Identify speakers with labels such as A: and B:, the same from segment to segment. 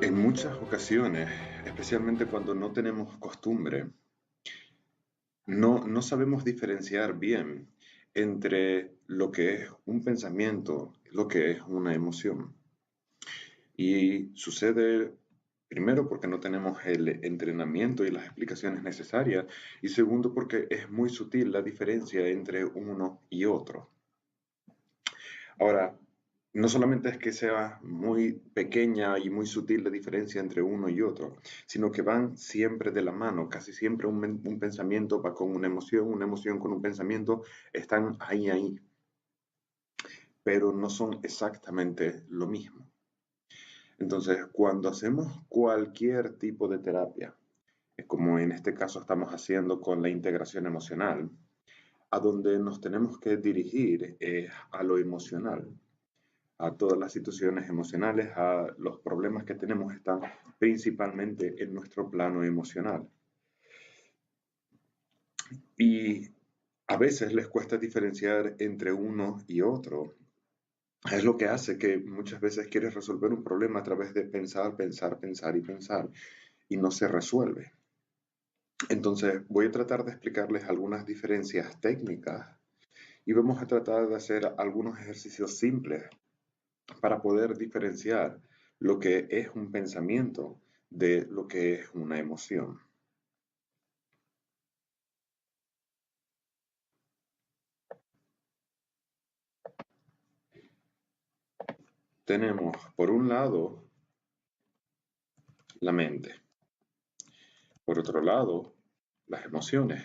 A: En muchas ocasiones, especialmente cuando no tenemos costumbre, no sabemos diferenciar bien entre lo que es un pensamiento y lo que es una emoción. Y sucede primero porque no tenemos el entrenamiento y las explicaciones necesarias, y segundo porque es muy sutil la diferencia entre uno y otro. Ahora, no solamente es que sea muy pequeña y muy sutil la diferencia entre uno y otro, sino que van siempre de la mano. Casi siempre un pensamiento va con una emoción con un pensamiento, están ahí, pero no son exactamente lo mismo. Entonces, cuando hacemos cualquier tipo de terapia, como en este caso estamos haciendo con la integración emocional, a donde nos tenemos que dirigir es a lo emocional, a todas las situaciones emocionales, a los problemas que tenemos están principalmente en nuestro plano emocional. Y a veces les cuesta diferenciar entre uno y otro. Es lo que hace que muchas veces quieres resolver un problema a través de pensar y pensar, y no se resuelve. Entonces voy a tratar de explicarles algunas diferencias técnicas y vamos a tratar de hacer algunos ejercicios simples para poder diferenciar lo que es un pensamiento de lo que es una emoción. Tenemos, por un lado, la mente. Por otro lado, las emociones.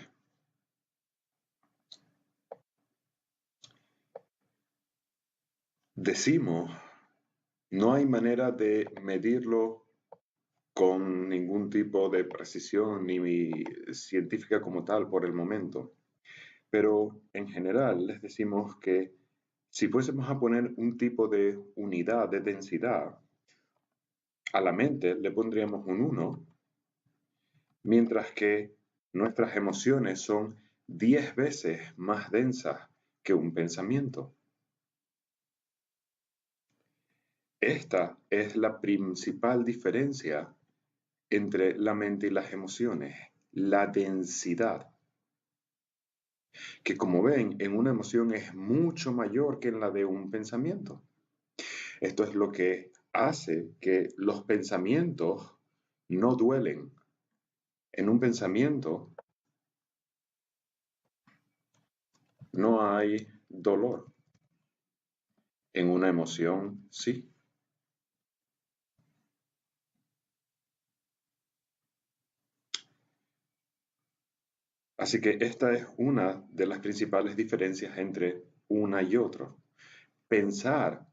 A: Decimos, no hay manera de medirlo con ningún tipo de precisión ni científica como tal por el momento. Pero en general les decimos que si fuésemos a poner un tipo de unidad de densidad a la mente, le pondríamos un 1, mientras que nuestras emociones son 10 veces más densas que un pensamiento. Esta es la principal diferencia entre la mente y las emociones, la densidad, que como ven, en una emoción es mucho mayor que en la de un pensamiento. Esto es lo que hace que los pensamientos no duelen. En un pensamiento no hay dolor, en una emoción sí. Así que esta es una de las principales diferencias entre una y otra. Pensar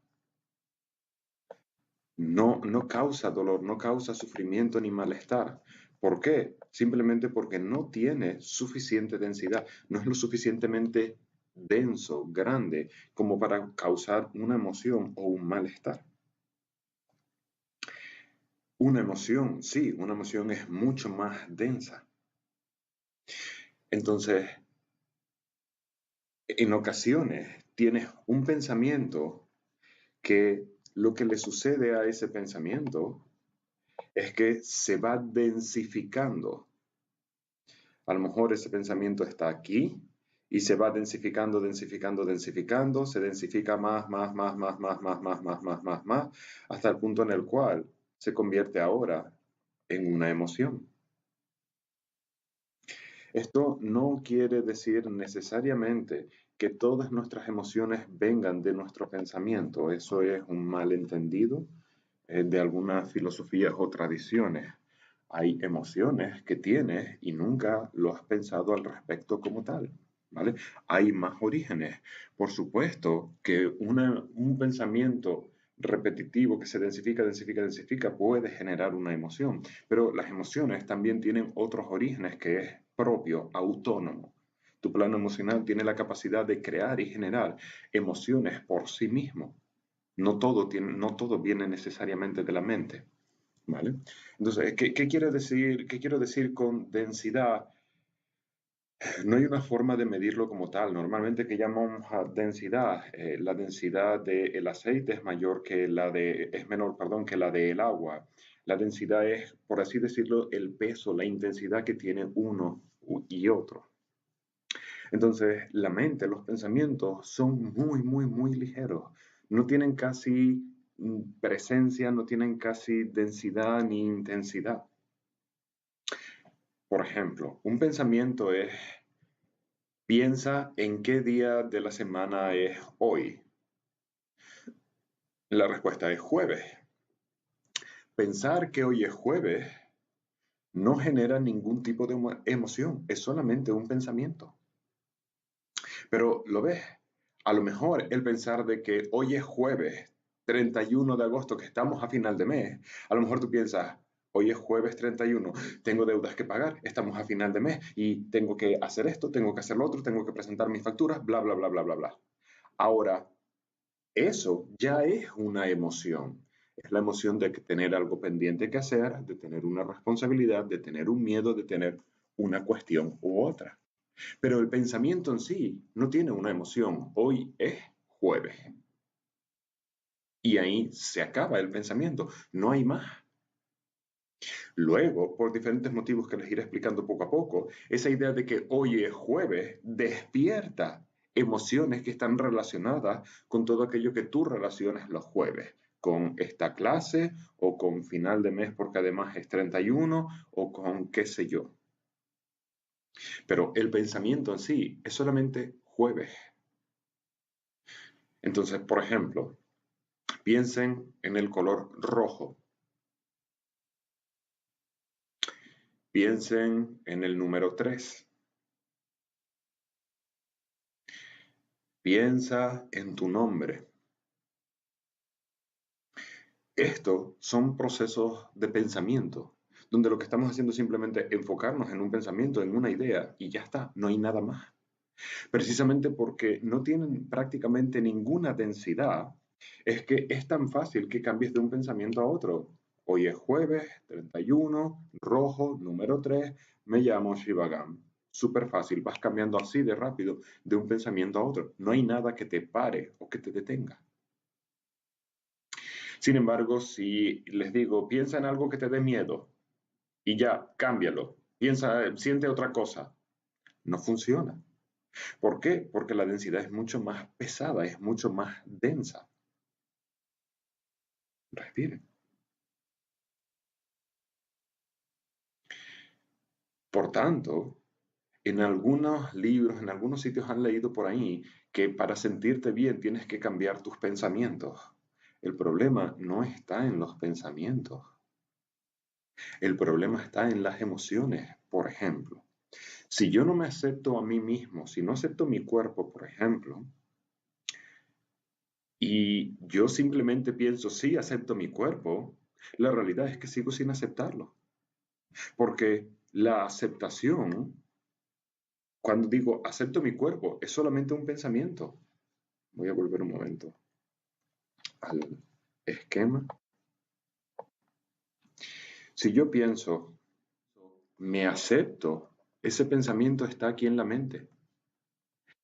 A: no causa dolor, no causa sufrimiento ni malestar. ¿Por qué? Simplemente porque no tiene suficiente densidad, no es lo suficientemente denso, grande, como para causar una emoción o un malestar. Una emoción, sí, una emoción es mucho más densa. Entonces, en ocasiones tienes un pensamiento que lo que le sucede a ese pensamiento es que se va densificando. A lo mejor ese pensamiento está aquí y se va densificando, se densifica más, hasta el punto en el cual se convierte ahora en una emoción. Esto no quiere decir necesariamente que todas nuestras emociones vengan de nuestro pensamiento. Eso es un malentendido de algunas filosofías o tradiciones. Hay emociones que tienes y nunca lo has pensado al respecto como tal, ¿vale? Hay más orígenes. Por supuesto que un pensamiento repetitivo que se densifica puede generar una emoción, pero las emociones también tienen otros orígenes que es propio, autónomo. Tu plano emocional tiene la capacidad de crear y generar emociones por sí mismo. No todo viene necesariamente de la mente, ¿vale? Entonces, ¿qué quiere decir, qué quiero decir con densidad? No hay una forma de medirlo como tal. Normalmente que llamamos a densidad, la densidad del aceite es mayor que es menor, perdón, que la del agua. La densidad es, por así decirlo, el peso, la intensidad que tiene uno y otro. Entonces, la mente, los pensamientos son muy, muy, muy ligeros. No tienen casi presencia, no tienen casi densidad ni intensidad. Por ejemplo, un pensamiento es, piensa en qué día de la semana es hoy. La respuesta es jueves. Pensar que hoy es jueves no genera ningún tipo de emoción, es solamente un pensamiento. Pero lo ves, a lo mejor el pensar de que hoy es jueves 31 de agosto, que estamos a final de mes, a lo mejor tú piensas, hoy es jueves 31, tengo deudas que pagar, estamos a final de mes y tengo que hacer esto, tengo que hacer lo otro, tengo que presentar mis facturas, bla, bla, bla, bla, bla, bla. Ahora, eso ya es una emoción. Es la emoción de tener algo pendiente que hacer, de tener una responsabilidad, de tener un miedo, de tener una cuestión u otra. Pero el pensamiento en sí no tiene una emoción. Hoy es jueves. Y ahí se acaba el pensamiento. No hay más. Luego, por diferentes motivos que les iré explicando poco a poco, esa idea de que hoy es jueves despierta emociones que están relacionadas con todo aquello que tú relacionas los jueves, con esta clase o con final de mes porque además es 31 o con qué sé yo. Pero el pensamiento en sí es solamente jueves. Entonces, por ejemplo, piensen en el color rojo. Piensen en el número 3. Piensa en tu nombre. Estos son procesos de pensamiento, donde lo que estamos haciendo es simplemente enfocarnos en un pensamiento, en una idea, y ya está, no hay nada más. Precisamente porque no tienen prácticamente ninguna densidad, es que es tan fácil que cambies de un pensamiento a otro. Hoy es jueves 31, rojo, número 3, me llamo Shivagam. Súper fácil, vas cambiando así de rápido de un pensamiento a otro. No hay nada que te pare o que te detenga. Sin embargo, si les digo, piensa en algo que te dé miedo y ya, cámbialo. Piensa, siente otra cosa. No funciona. ¿Por qué? Porque la densidad es mucho más pesada, es mucho más densa. Respiren. Por tanto, en algunos libros, en algunos sitios han leído por ahí que para sentirte bien tienes que cambiar tus pensamientos. El problema no está en los pensamientos. El problema está en las emociones, por ejemplo. Si yo no me acepto a mí mismo, si no acepto mi cuerpo, por ejemplo, y yo simplemente pienso, sí, acepto mi cuerpo, la realidad es que sigo sin aceptarlo. Porque la aceptación, cuando digo acepto mi cuerpo, es solamente un pensamiento. Voy a volver un momento al esquema. Si yo pienso, me acepto, ese pensamiento está aquí en la mente.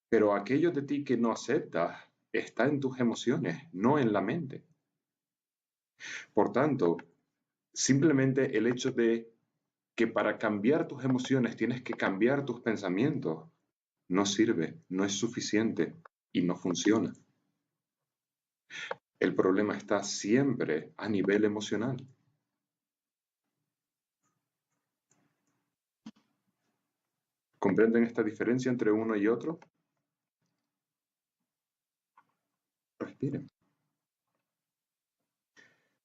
A: Pero aquello de ti que no aceptas está en tus emociones, no en la mente. Por tanto, simplemente el hecho de que para cambiar tus emociones tienes que cambiar tus pensamientos no sirve, no es suficiente y no funciona. El problema está siempre a nivel emocional. ¿Comprenden esta diferencia entre uno y otro? Respiren.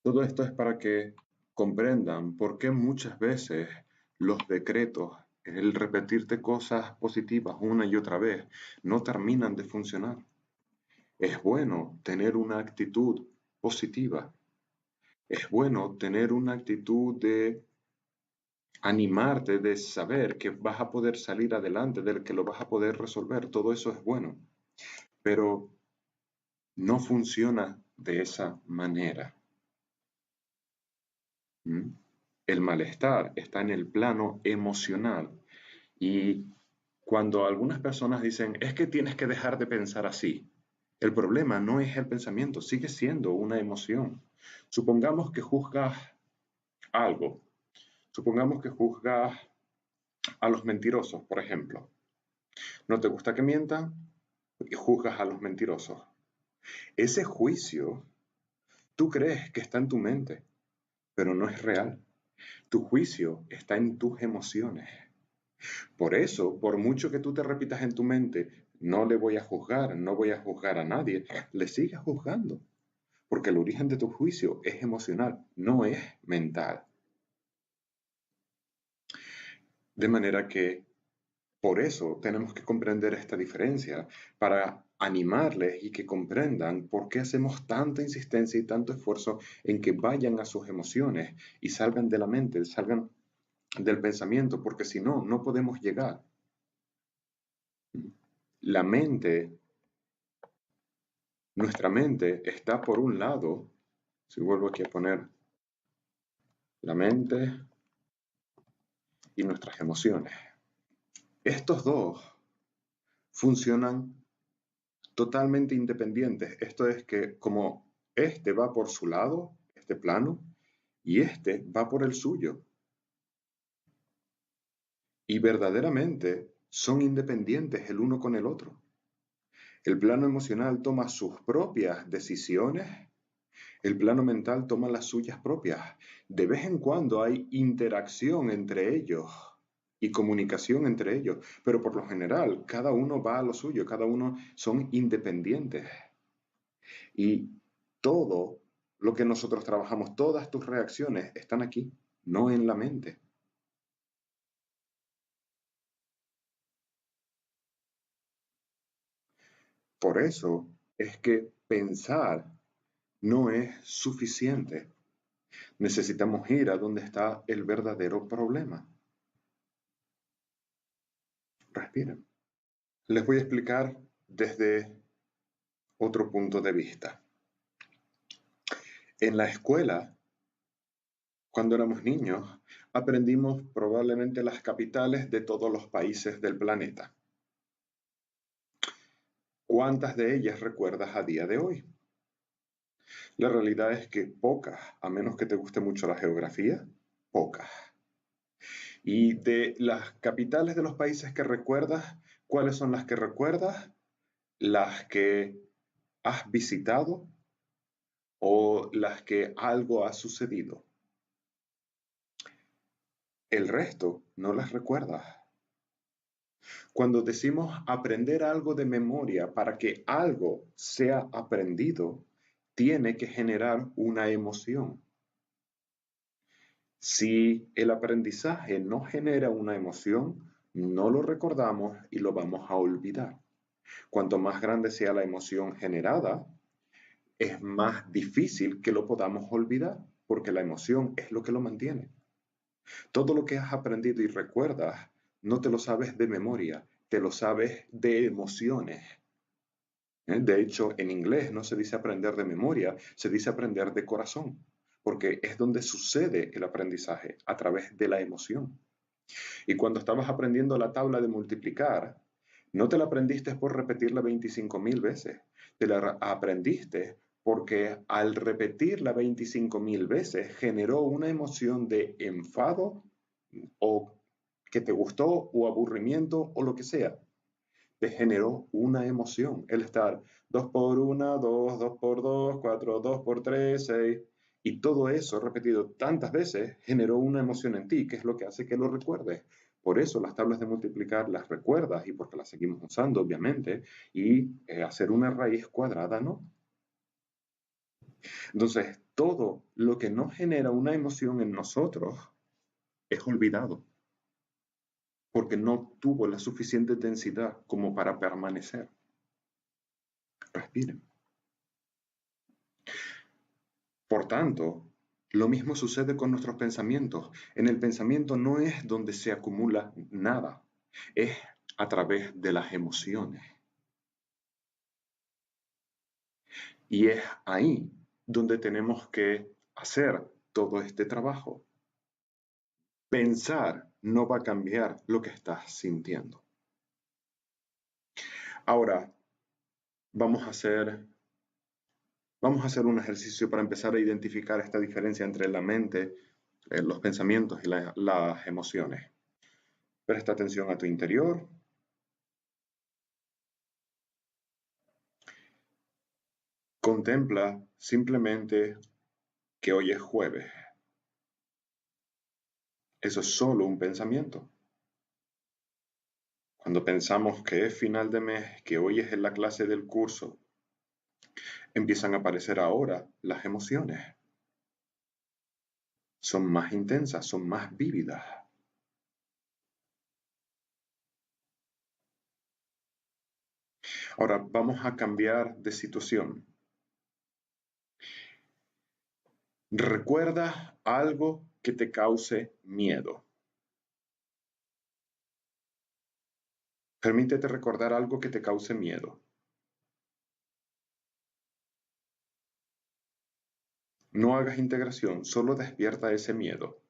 A: Todo esto es para que comprendan por qué muchas veces los decretos, el repetirte cosas positivas una y otra vez, no terminan de funcionar. Es bueno tener una actitud positiva. Es bueno tener una actitud de animarte, de saber que vas a poder salir adelante, de que lo vas a poder resolver. Todo eso es bueno. Pero no funciona de esa manera. ¿Mm? El malestar está en el plano emocional. Y cuando algunas personas dicen, es que tienes que dejar de pensar así, el problema no es el pensamiento, sigue siendo una emoción. Supongamos que juzgas algo. Supongamos que juzgas a los mentirosos, por ejemplo. No te gusta que mientan y juzgas a los mentirosos. Ese juicio, tú crees que está en tu mente, pero no es real. Tu juicio está en tus emociones. Por eso, por mucho que tú te repitas en tu mente, no le voy a juzgar, no voy a juzgar a nadie, le sigues juzgando. Porque el origen de tu juicio es emocional, no es mental. De manera que por eso tenemos que comprender esta diferencia para animarles y que comprendan por qué hacemos tanta insistencia y tanto esfuerzo en que vayan a sus emociones y salgan de la mente, salgan del pensamiento, porque si no, no podemos llegar. La mente, nuestra mente está por un lado, si vuelvo aquí a poner la mente y nuestras emociones. Estos dos funcionan totalmente independientes. Esto es que como este va por su lado, este plano, y este va por el suyo. Y verdaderamente son independientes el uno con el otro. El plano emocional toma sus propias decisiones, el plano mental toma las suyas propias. De vez en cuando hay interacción entre ellos y comunicación entre ellos, pero por lo general cada uno va a lo suyo, cada uno son independientes. Y todo lo que nosotros trabajamos, todas tus reacciones están aquí, no en la mente. Por eso es que pensar no es suficiente. Necesitamos ir a donde está el verdadero problema. Respiren. Les voy a explicar desde otro punto de vista. En la escuela, cuando éramos niños, aprendimos probablemente las capitales de todos los países del planeta. ¿Cuántas de ellas recuerdas a día de hoy? La realidad es que pocas, a menos que te guste mucho la geografía, pocas. Y de las capitales de los países que recuerdas, ¿cuáles son las que recuerdas? Las que has visitado o las que algo ha sucedido. El resto no las recuerdas. Cuando decimos aprender algo de memoria para que algo sea aprendido, tiene que generar una emoción. Si el aprendizaje no genera una emoción, no lo recordamos y lo vamos a olvidar. Cuanto más grande sea la emoción generada, es más difícil que lo podamos olvidar, porque la emoción es lo que lo mantiene. Todo lo que has aprendido y recuerdas, no te lo sabes de memoria, te lo sabes de emociones. De hecho, en inglés no se dice aprender de memoria, se dice aprender de corazón, porque es donde sucede el aprendizaje, a través de la emoción. Y cuando estabas aprendiendo la tabla de multiplicar, no te la aprendiste por repetirla 25.000 veces, te la aprendiste porque al repetirla 25.000 veces generó una emoción de enfado o que te gustó o aburrimiento o lo que sea. Te generó una emoción. El estar 2 por 1, 2, 2 por 2, 4, 2 por 3, 6. Y todo eso repetido tantas veces generó una emoción en ti, que es lo que hace que lo recuerdes. Por eso las tablas de multiplicar las recuerdas y porque las seguimos usando, obviamente, y hacer una raíz cuadrada, ¿no? Entonces, todo lo que no genera una emoción en nosotros es olvidado, porque no tuvo la suficiente densidad como para permanecer. Respiren. Por tanto, lo mismo sucede con nuestros pensamientos. En el pensamiento no es donde se acumula nada, es a través de las emociones. Y es ahí donde tenemos que hacer todo este trabajo. Pensar no va a cambiar lo que estás sintiendo. Ahora, vamos a hacer un ejercicio para empezar a identificar esta diferencia entre la mente los pensamientos y las emociones. Presta atención a tu interior. Contempla simplemente que hoy es jueves. Eso es solo un pensamiento. Cuando pensamos que es final de mes, que hoy es en la clase del curso, empiezan a aparecer ahora las emociones. Son más intensas, son más vívidas. Ahora vamos a cambiar de situación. Recuerda algo que te cause miedo. Permítete recordar algo que te cause miedo. No hagas integración, solo despierta ese miedo.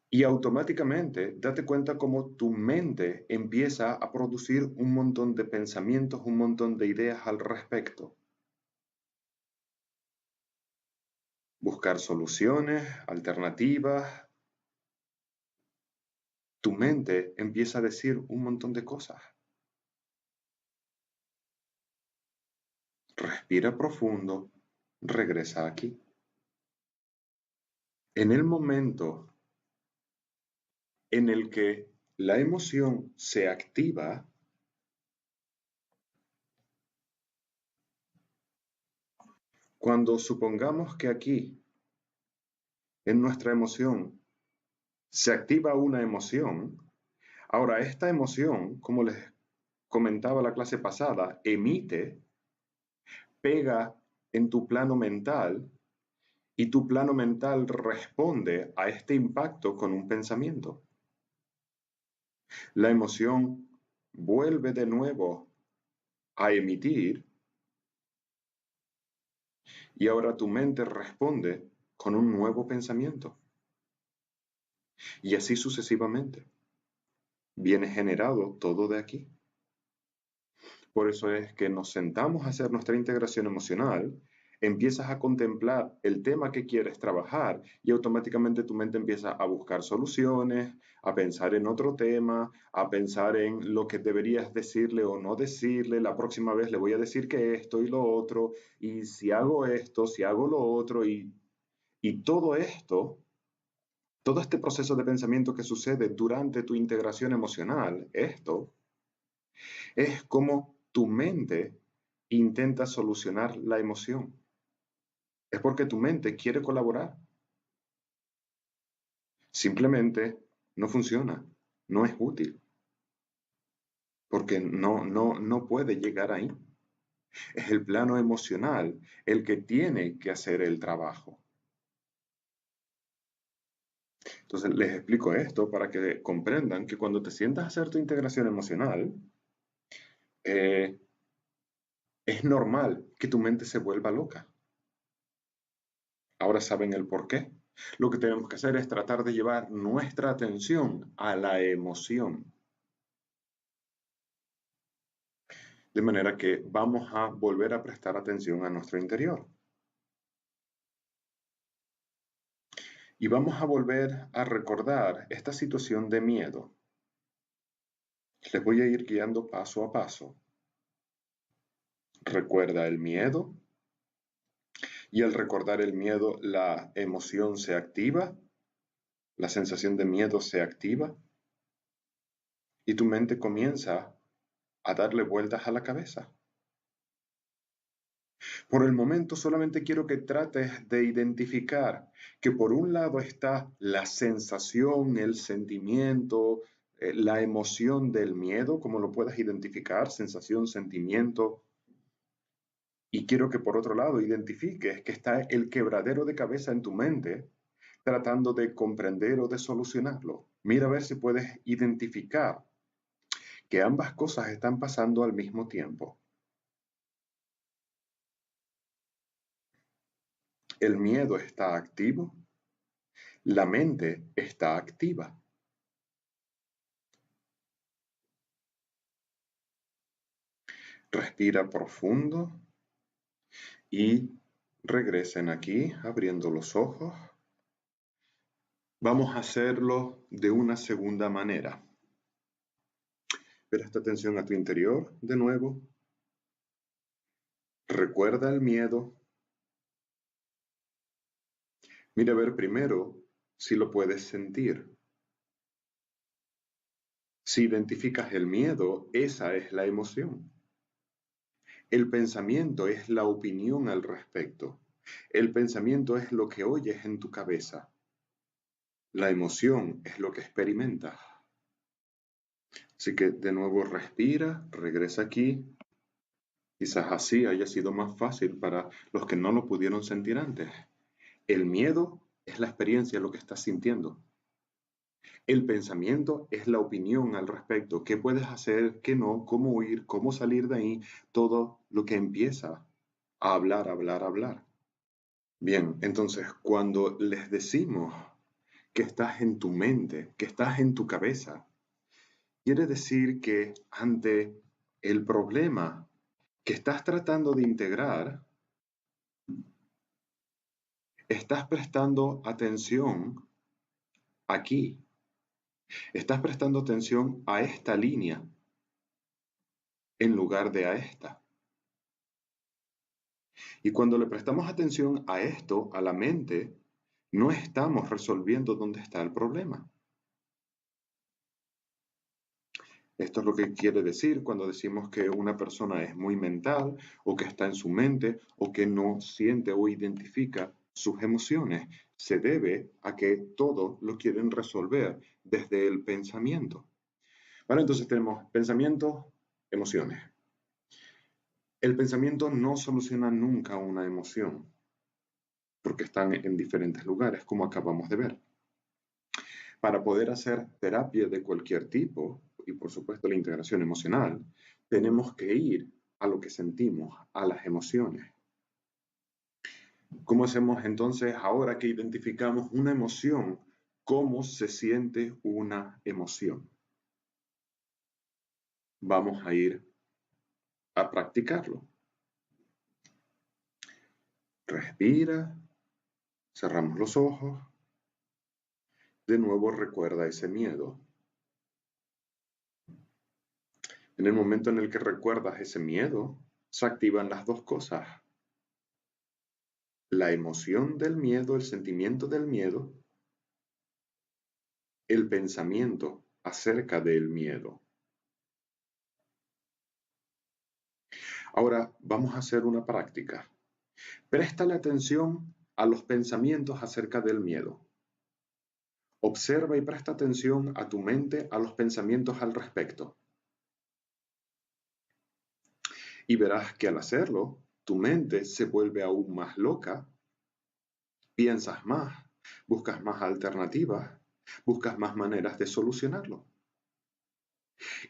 A: Y automáticamente date cuenta cómo tu mente empieza a producir un montón de pensamientos, un montón de ideas al respecto. Buscar soluciones, alternativas. Tu mente empieza a decir un montón de cosas. Respira profundo, regresa aquí. En el momento en el que la emoción se activa, cuando supongamos que aquí, en nuestra emoción, se activa una emoción, ahora esta emoción, como les comentaba la clase pasada, emite, pega en tu plano mental y tu plano mental responde a este impacto con un pensamiento. La emoción vuelve de nuevo a emitir y ahora tu mente responde con un nuevo pensamiento. Y así sucesivamente. Viene generado todo de aquí. Por eso es que nos sentamos a hacer nuestra integración emocional, empiezas a contemplar el tema que quieres trabajar y automáticamente tu mente empieza a buscar soluciones, a pensar en otro tema, a pensar en lo que deberías decirle o no decirle, la próxima vez le voy a decir que esto y lo otro, y si hago esto, si hago lo otro, y todo esto, todo este proceso de pensamiento que sucede durante tu integración emocional, esto es como tu mente intenta solucionar la emoción. Es porque tu mente quiere colaborar. Simplemente no funciona, no es útil, porque no puede llegar ahí. Es el plano emocional el que tiene que hacer el trabajo. Entonces les explico esto para que comprendan que cuando te sientas a hacer tu integración emocional, eh, es normal que tu mente se vuelva loca. Ahora saben el por qué. Lo que tenemos que hacer es tratar de llevar nuestra atención a la emoción. De manera que vamos a volver a prestar atención a nuestro interior. Y vamos a volver a recordar esta situación de miedo. Les voy a ir guiando paso a paso. Recuerda el miedo y al recordar el miedo la emoción se activa, la sensación de miedo se activa y tu mente comienza a darle vueltas a la cabeza. Por el momento solamente quiero que trates de identificar que por un lado está la sensación, el sentimiento, la emoción del miedo, como lo puedas identificar, sensación, sentimiento. Y quiero que por otro lado identifiques que está el quebradero de cabeza en tu mente tratando de comprender o de solucionarlo. Mira a ver si puedes identificar que ambas cosas están pasando al mismo tiempo. El miedo está activo, la mente está activa. Respira profundo y Regresen aquí, abriendo los ojos. Vamos a hacerlo de una segunda manera. Presta atención a tu interior de nuevo. Recuerda el miedo. Mira a ver primero si lo puedes sentir. Si identificas el miedo, esa es la emoción. El pensamiento es la opinión al respecto. El pensamiento es lo que oyes en tu cabeza. La emoción es lo que experimentas. Así que de nuevo respira, regresa aquí. Quizás así haya sido más fácil para los que no lo pudieron sentir antes. El miedo es la experiencia, lo que estás sintiendo. El pensamiento es la opinión al respecto. ¿Qué puedes hacer? ¿Qué no? ¿Cómo huir? ¿Cómo salir de ahí? Todo lo que empieza a hablar, hablar, hablar. Bien, entonces cuando les decimos que estás en tu mente, que estás en tu cabeza, quiere decir que ante el problema que estás tratando de integrar, estás prestando atención aquí, estás prestando atención a esta línea en lugar de a esta. Y cuando le prestamos atención a esto, a la mente, no estamos resolviendo dónde está el problema. Esto es lo que quiere decir cuando decimos que una persona es muy mental o que está en su mente o que no siente o identifica sus emociones. Se debe a que todo lo quieren resolver desde el pensamiento. Bueno, entonces tenemos pensamientos, emociones. El pensamiento no soluciona nunca una emoción porque están en diferentes lugares, como acabamos de ver. Para poder hacer terapia de cualquier tipo, y por supuesto la integración emocional, tenemos que ir a lo que sentimos, a las emociones. ¿Cómo hacemos entonces ahora que identificamos una emoción? ¿Cómo se siente una emoción? Vamos a ir a practicarlo. Respira, cerramos los ojos. De nuevo recuerda ese miedo. En el momento en el que recuerdas ese miedo, se activan las dos cosas. La emoción del miedo, el sentimiento del miedo, el pensamiento acerca del miedo. Ahora vamos a hacer una práctica. Préstale atención a los pensamientos acerca del miedo. Observa y presta atención a tu mente, a los pensamientos al respecto. Y verás que al hacerlo, tu mente se vuelve aún más loca, piensas más, buscas más alternativas, buscas más maneras de solucionarlo.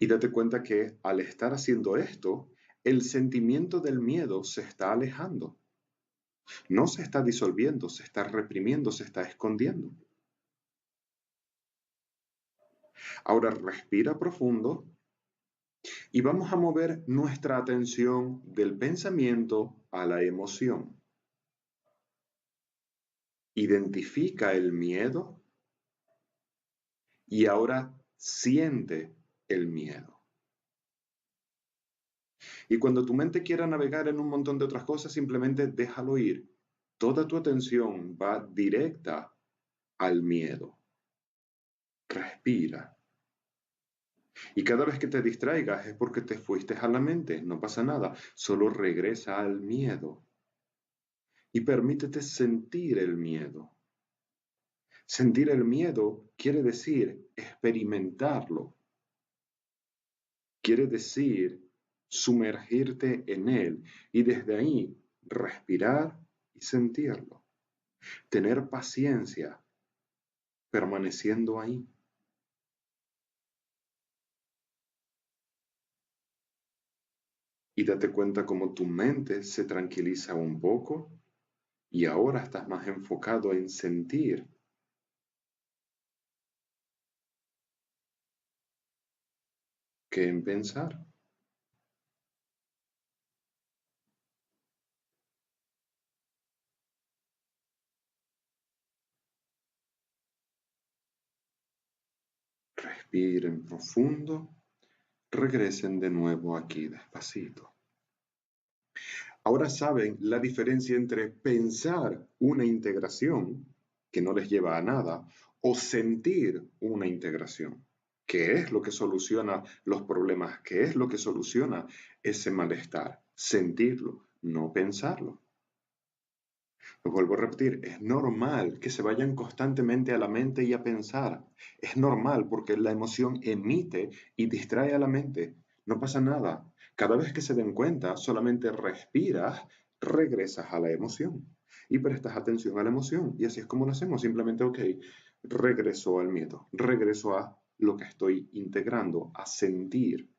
A: Y date cuenta que al estar haciendo esto, el sentimiento del miedo se está alejando. No se está disolviendo, se está reprimiendo, se está escondiendo. Ahora respira profundo y vamos a mover nuestra atención del pensamiento a la emoción. Identifica el miedo y ahora siente el miedo. Y cuando tu mente quiera navegar en un montón de otras cosas, simplemente déjalo ir. Toda tu atención va directa al miedo. Respira. Y cada vez que te distraigas es porque te fuiste a la mente, no pasa nada, solo regresa al miedo. Y permítete sentir el miedo. Sentir el miedo quiere decir experimentarlo. Quiere decir sumergirte en él y desde ahí respirar y sentirlo. Tener paciencia permaneciendo ahí. Y date cuenta cómo tu mente se tranquiliza un poco y ahora estás más enfocado en sentir que en pensar. Respiren profundo. Regresen de nuevo aquí despacito. Ahora saben la diferencia entre pensar una integración, que no les lleva a nada, o sentir una integración. ¿Qué es lo que soluciona los problemas? ¿Qué es lo que soluciona ese malestar? Sentirlo, no pensarlo. Lo vuelvo a repetir, es normal que se vayan constantemente a la mente y a pensar. Es normal porque la emoción emite y distrae a la mente. No pasa nada. Cada vez que se den cuenta, solamente respiras, regresas a la emoción y prestas atención a la emoción. Y así es como lo hacemos. Simplemente, ok, regreso al miedo, regreso a lo que estoy integrando, a sentir.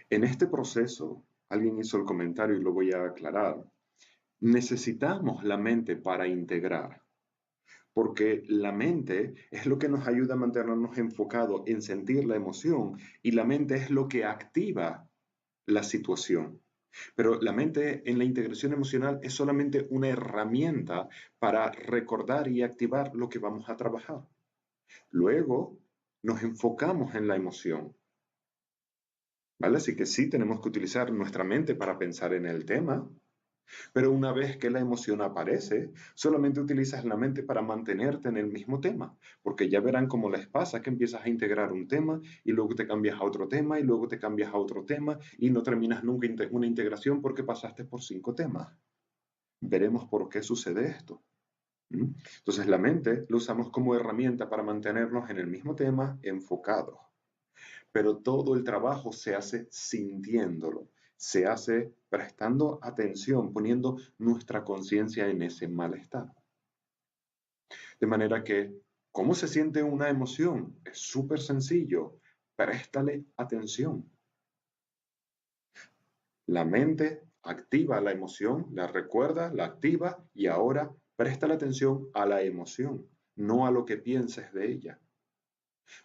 A: En este proceso, alguien hizo el comentario y lo voy a aclarar. Necesitamos la mente para integrar, porque la mente es lo que nos ayuda a mantenernos enfocados en sentir la emoción y la mente es lo que activa la situación. Pero la mente en la integración emocional es solamente una herramienta para recordar y activar lo que vamos a trabajar. Luego nos enfocamos en la emoción, ¿vale? Así que sí tenemos que utilizar nuestra mente para pensar en el tema, pero una vez que la emoción aparece, solamente utilizas la mente para mantenerte en el mismo tema, porque ya verán cómo les pasa que empiezas a integrar un tema y luego te cambias a otro tema y luego te cambias a otro tema y no terminas nunca una integración porque pasaste por 5 temas. Veremos por qué sucede esto. Entonces la mente lo usamos como herramienta para mantenernos en el mismo tema enfocados, pero todo el trabajo se hace sintiéndolo, se hace prestando atención, poniendo nuestra conciencia en ese malestar. De manera que, ¿cómo se siente una emoción? Es súper sencillo, préstale atención. La mente activa la emoción, la recuerda, la activa y ahora presta la atención a la emoción, no a lo que pienses de ella,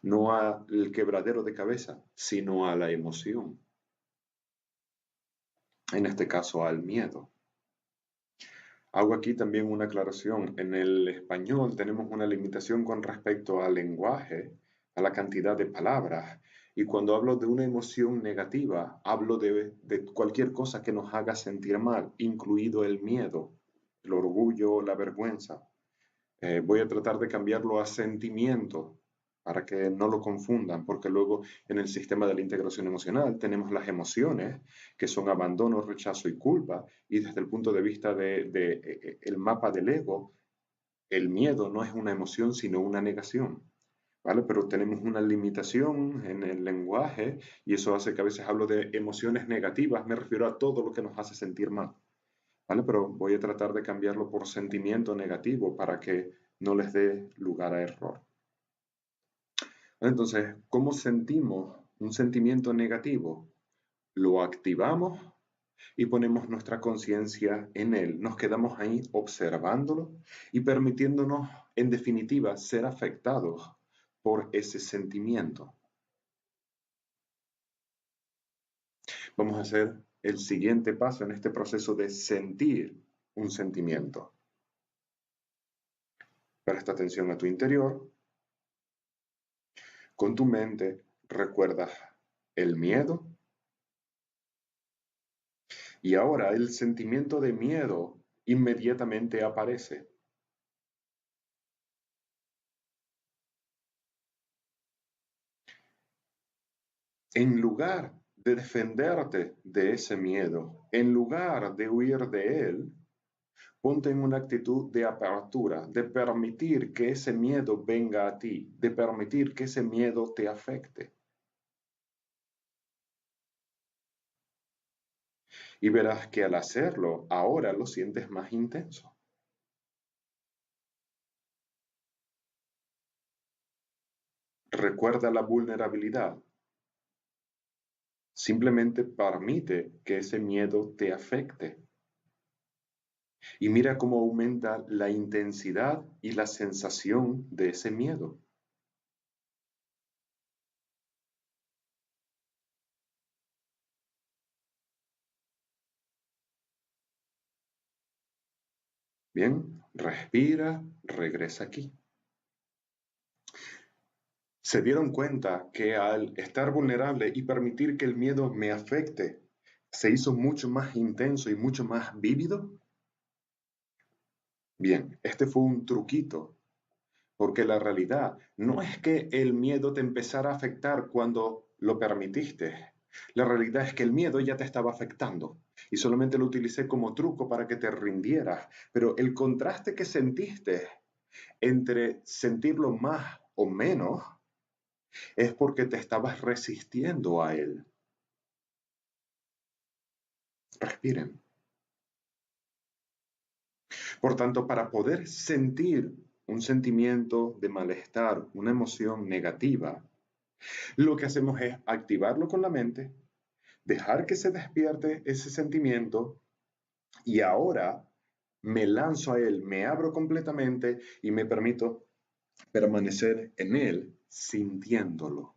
A: no al quebradero de cabeza, sino a la emoción. En este caso al miedo. Hago aquí también una aclaración. En el español tenemos una limitación con respecto al lenguaje, a la cantidad de palabras. Y cuando hablo de una emoción negativa, hablo de cualquier cosa que nos haga sentir mal, incluido el miedo, el orgullo, la vergüenza. Voy a tratar de cambiarlo a sentimiento para que no lo confundan, porque luego en el sistema de la integración emocional tenemos las emociones, que son abandono, rechazo y culpa, y desde el punto de vista de el mapa del ego, el miedo no es una emoción, sino una negación. ¿Vale? Pero tenemos una limitación en el lenguaje y eso hace que a veces hablo de emociones negativas, me refiero a todo lo que nos hace sentir mal. ¿Vale? Pero voy a tratar de cambiarlo por sentimiento negativo para que no les dé lugar a error. Entonces, ¿cómo sentimos un sentimiento negativo? Lo activamos y ponemos nuestra conciencia en él. Nos quedamos ahí observándolo y permitiéndonos, en definitiva, ser afectados por ese sentimiento. Vamos a hacer el siguiente paso en este proceso de sentir un sentimiento. Presta atención a tu interior. Con tu mente recuerdas el miedo y ahora el sentimiento de miedo inmediatamente aparece. En lugar de defenderte de ese miedo, en lugar de huir de él, ponte en una actitud de apertura, de permitir que ese miedo venga a ti, de permitir que ese miedo te afecte. Y verás que al hacerlo, ahora lo sientes más intenso. Recuerda la vulnerabilidad. Simplemente permite que ese miedo te afecte. Y mira cómo aumenta la intensidad y la sensación de ese miedo. Bien, respira, regresa aquí. Se dieron cuenta que al estar vulnerable y permitir que el miedo me afecte, se hizo mucho más intenso y mucho más vívido. Bien, este fue un truquito, porque la realidad no es que el miedo te empezara a afectar cuando lo permitiste. La realidad es que el miedo ya te estaba afectando y solamente lo utilicé como truco para que te rindieras. Pero el contraste que sentiste entre sentirlo más o menos es porque te estabas resistiendo a él. Respiren. Por tanto, para poder sentir un sentimiento de malestar, una emoción negativa, lo que hacemos es activarlo con la mente, dejar que se despierte ese sentimiento y ahora me lanzo a él, me abro completamente y me permito permanecer en él sintiéndolo.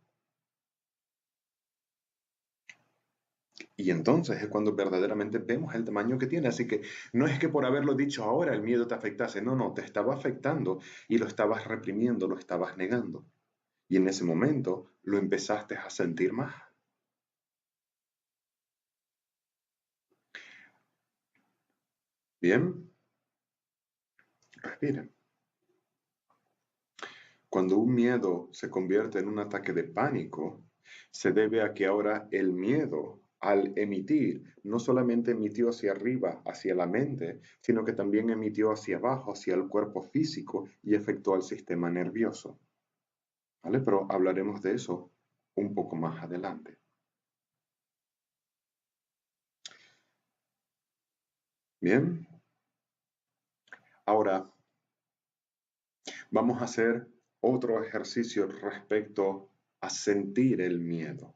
A: Y entonces es cuando verdaderamente vemos el tamaño que tiene. Así que no es que por haberlo dicho ahora el miedo te afectase, no, no, te estaba afectando y lo estabas reprimiendo, lo estabas negando. Y en ese momento lo empezaste a sentir más. Bien, respiren. Cuando un miedo se convierte en un ataque de pánico, se debe a que ahora el miedo, al emitir, no solamente emitió hacia arriba, hacia la mente, sino que también emitió hacia abajo, hacia el cuerpo físico y afectó al sistema nervioso. ¿Vale? Pero hablaremos de eso un poco más adelante. Bien, ahora vamos a hacer otro ejercicio respecto a sentir el miedo.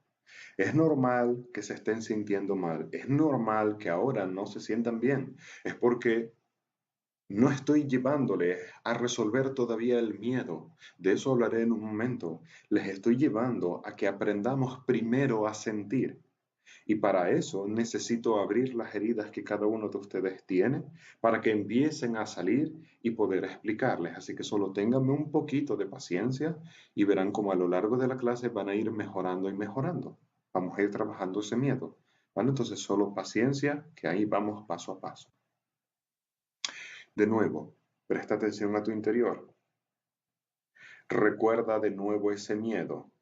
A: Es normal que se estén sintiendo mal, es normal que ahora no se sientan bien, es porque no estoy llevándoles a resolver todavía el miedo, de eso hablaré en un momento, les estoy llevando a que aprendamos primero a sentir. Y para eso necesito abrir las heridas que cada uno de ustedes tiene para que empiecen a salir y poder explicarles. Así que solo ténganme un poquito de paciencia y verán cómo a lo largo de la clase van a ir mejorando y mejorando. Vamos a ir trabajando ese miedo. ¿Vale? Entonces solo paciencia, que ahí vamos paso a paso. De nuevo, presta atención a tu interior. Recuerda de nuevo ese miedo.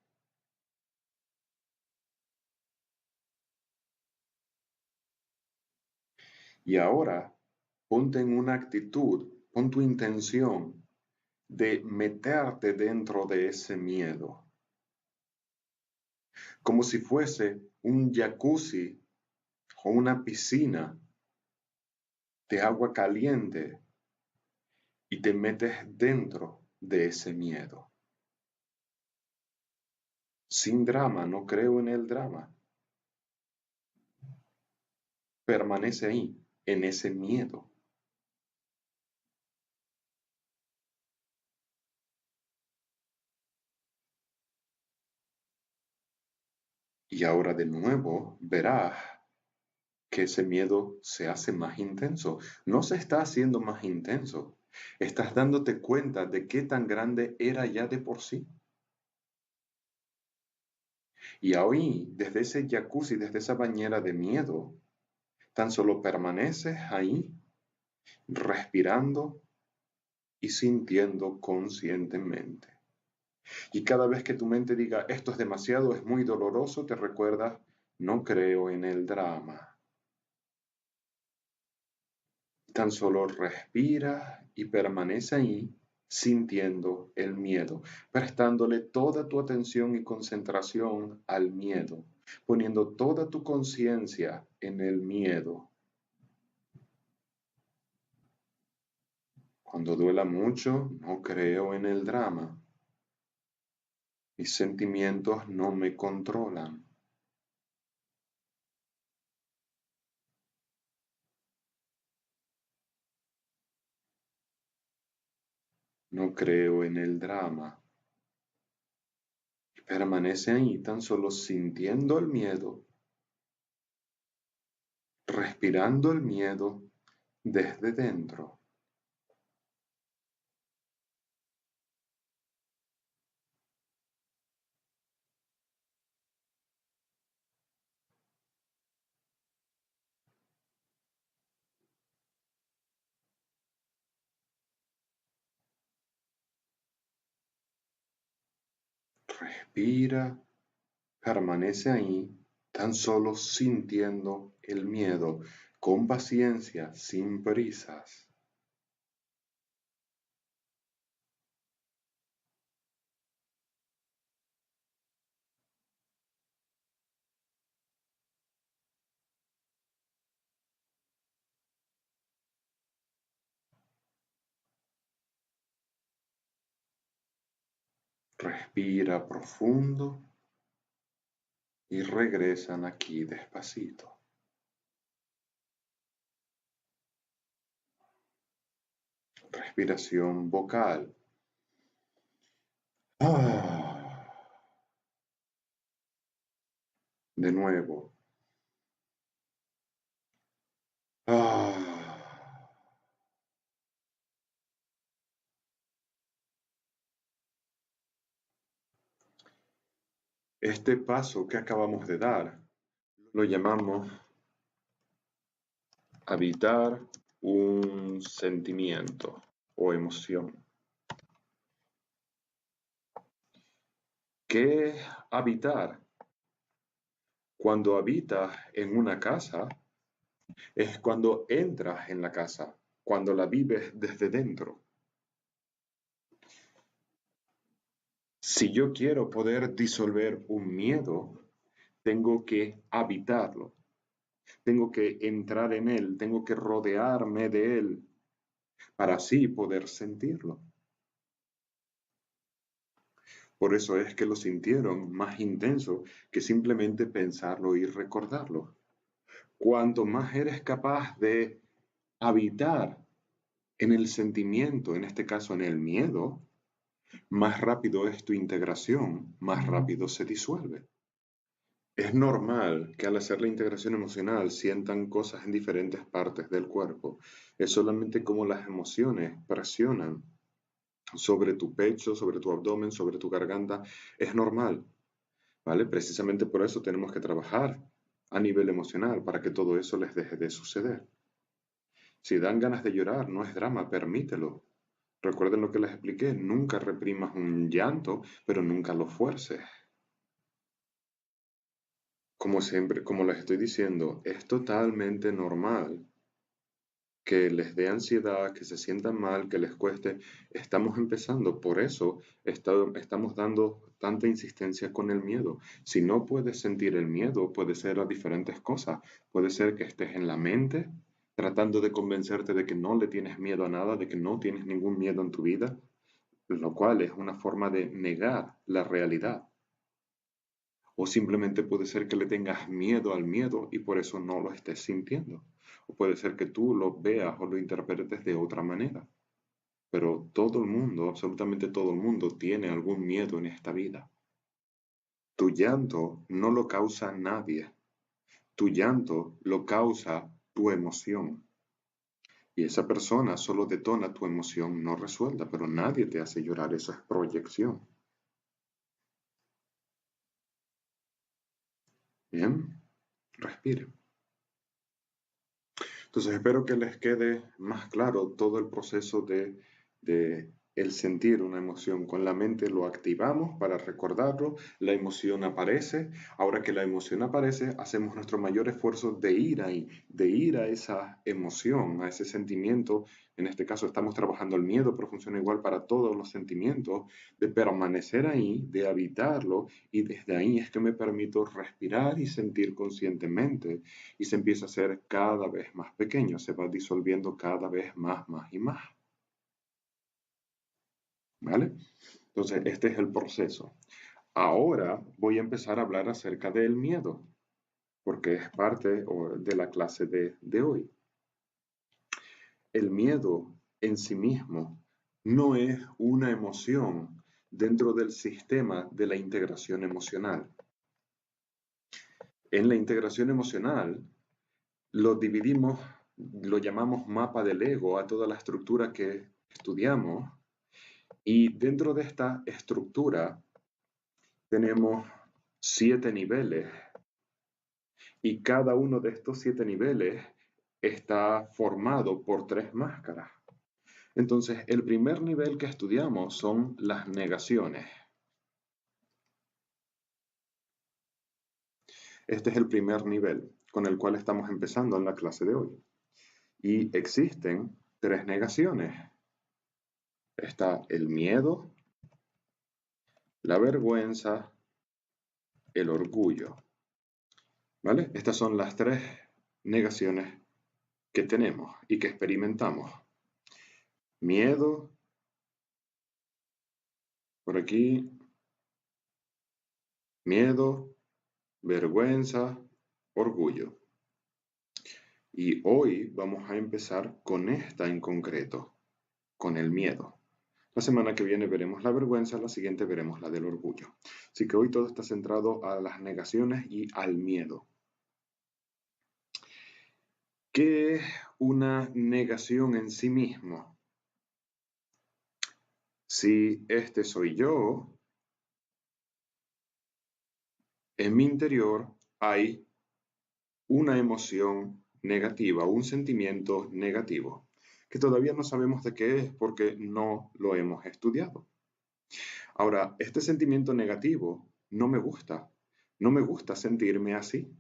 A: Y ahora, ponte en una actitud, pon tu intención de meterte dentro de ese miedo, como si fuese un jacuzzi o una piscina de agua caliente y te metes dentro de ese miedo. Sin drama, no creo en el drama. Permanece ahí, en ese miedo. Y ahora de nuevo verás que ese miedo se hace más intenso. No se está haciendo más intenso. Estás dándote cuenta de qué tan grande era ya de por sí. Y ahí, desde ese jacuzzi, desde esa bañera de miedo, tan solo permaneces ahí, respirando y sintiendo conscientemente. Y cada vez que tu mente diga, esto es demasiado, es muy doloroso, te recuerdas, no creo en el drama. Tan solo respira y permanece ahí sintiendo el miedo, prestándole toda tu atención y concentración al miedo, poniendo toda tu conciencia en el miedo. Cuando duela mucho, no creo en el drama. Mis sentimientos no me controlan. No creo en el drama. Permanece ahí tan solo sintiendo el miedo, respirando el miedo desde dentro. Respira, permanece ahí, tan solo sintiendo el miedo, con paciencia, sin prisas. Respira profundo y regresan aquí despacito. Respiración vocal. Ah, de nuevo. Ah. Este paso que acabamos de dar lo llamamos habitar un sentimiento o emoción. ¿Qué es habitar? Cuando habitas en una casa, es cuando entras en la casa, cuando la vives desde dentro. Si yo quiero poder disolver un miedo, tengo que habitarlo, tengo que entrar en él, tengo que rodearme de él para así poder sentirlo. Por eso es que lo sintieron más intenso que simplemente pensarlo y recordarlo. Cuanto más eres capaz de habitar en el sentimiento, en este caso en el miedo, más rápido es tu integración, más rápido se disuelve. Es normal que al hacer la integración emocional sientan cosas en diferentes partes del cuerpo. Es solamente como las emociones presionan sobre tu pecho, sobre tu abdomen, sobre tu garganta. Es normal, ¿vale? Precisamente por eso tenemos que trabajar a nivel emocional para que todo eso les deje de suceder. Si dan ganas de llorar, no es drama, permítelo. Recuerden lo que les expliqué, nunca reprimas un llanto, pero nunca lo fuerces. Como siempre, como les estoy diciendo, es totalmente normal que les dé ansiedad, que se sientan mal, que les cueste. Estamos empezando, por eso estamos dando tanta insistencia con el miedo. Si no puedes sentir el miedo, puede ser a diferentes cosas. Puede ser que estés en la mente tratando de convencerte de que no le tienes miedo a nada, de que no tienes ningún miedo en tu vida, lo cual es una forma de negar la realidad. O simplemente puede ser que le tengas miedo al miedo y por eso no lo estés sintiendo. O puede ser que tú lo veas o lo interpretes de otra manera. Pero todo el mundo, absolutamente todo el mundo, tiene algún miedo en esta vida. Tu llanto no lo causa nadie. Tu llanto lo causa tu emoción. Y esa persona solo detona tu emoción no resuelta, pero nadie te hace llorar, eso es proyección. Bien, respire. Entonces espero que les quede más claro todo el proceso de el sentir una emoción. Con la mente lo activamos para recordarlo, la emoción aparece. Ahora que la emoción aparece, hacemos nuestro mayor esfuerzo de ir ahí, de ir a esa emoción, a ese sentimiento. En este caso estamos trabajando el miedo, pero funciona igual para todos los sentimientos, de permanecer ahí, de habitarlo, y desde ahí es que me permito respirar y sentir conscientemente y se empieza a hacer cada vez más pequeño, se va disolviendo cada vez más, más y más. ¿Vale? Entonces, este es el proceso. Ahora voy a empezar a hablar acerca del miedo, porque es parte de la clase de hoy. El miedo en sí mismo no es una emoción dentro del sistema de la integración emocional. En la integración emocional, lo dividimos, lo llamamos mapa del ego a toda la estructura que estudiamos y dentro de esta estructura tenemos 7 niveles y cada uno de estos 7 niveles está formado por 3 máscaras. Entonces, el primer nivel que estudiamos son las negaciones. Este es el primer nivel con el cual estamos empezando en la clase de hoy. Y existen tres negaciones. Está el miedo, la vergüenza, el orgullo. ¿Vale? Estas son las tres negaciones que tenemos y que experimentamos. Miedo, por aquí, miedo, vergüenza, orgullo. Y hoy vamos a empezar con esta en concreto, con el miedo. La semana que viene veremos la vergüenza, la siguiente veremos la del orgullo. Así que hoy todo está centrado a las negaciones y al miedo. ¿Qué es una negación en sí mismo? Si este soy yo, en mi interior hay una emoción negativa, un sentimiento negativo, que todavía no sabemos de qué es porque no lo hemos estudiado. Ahora, este sentimiento negativo no me gusta sentirme así.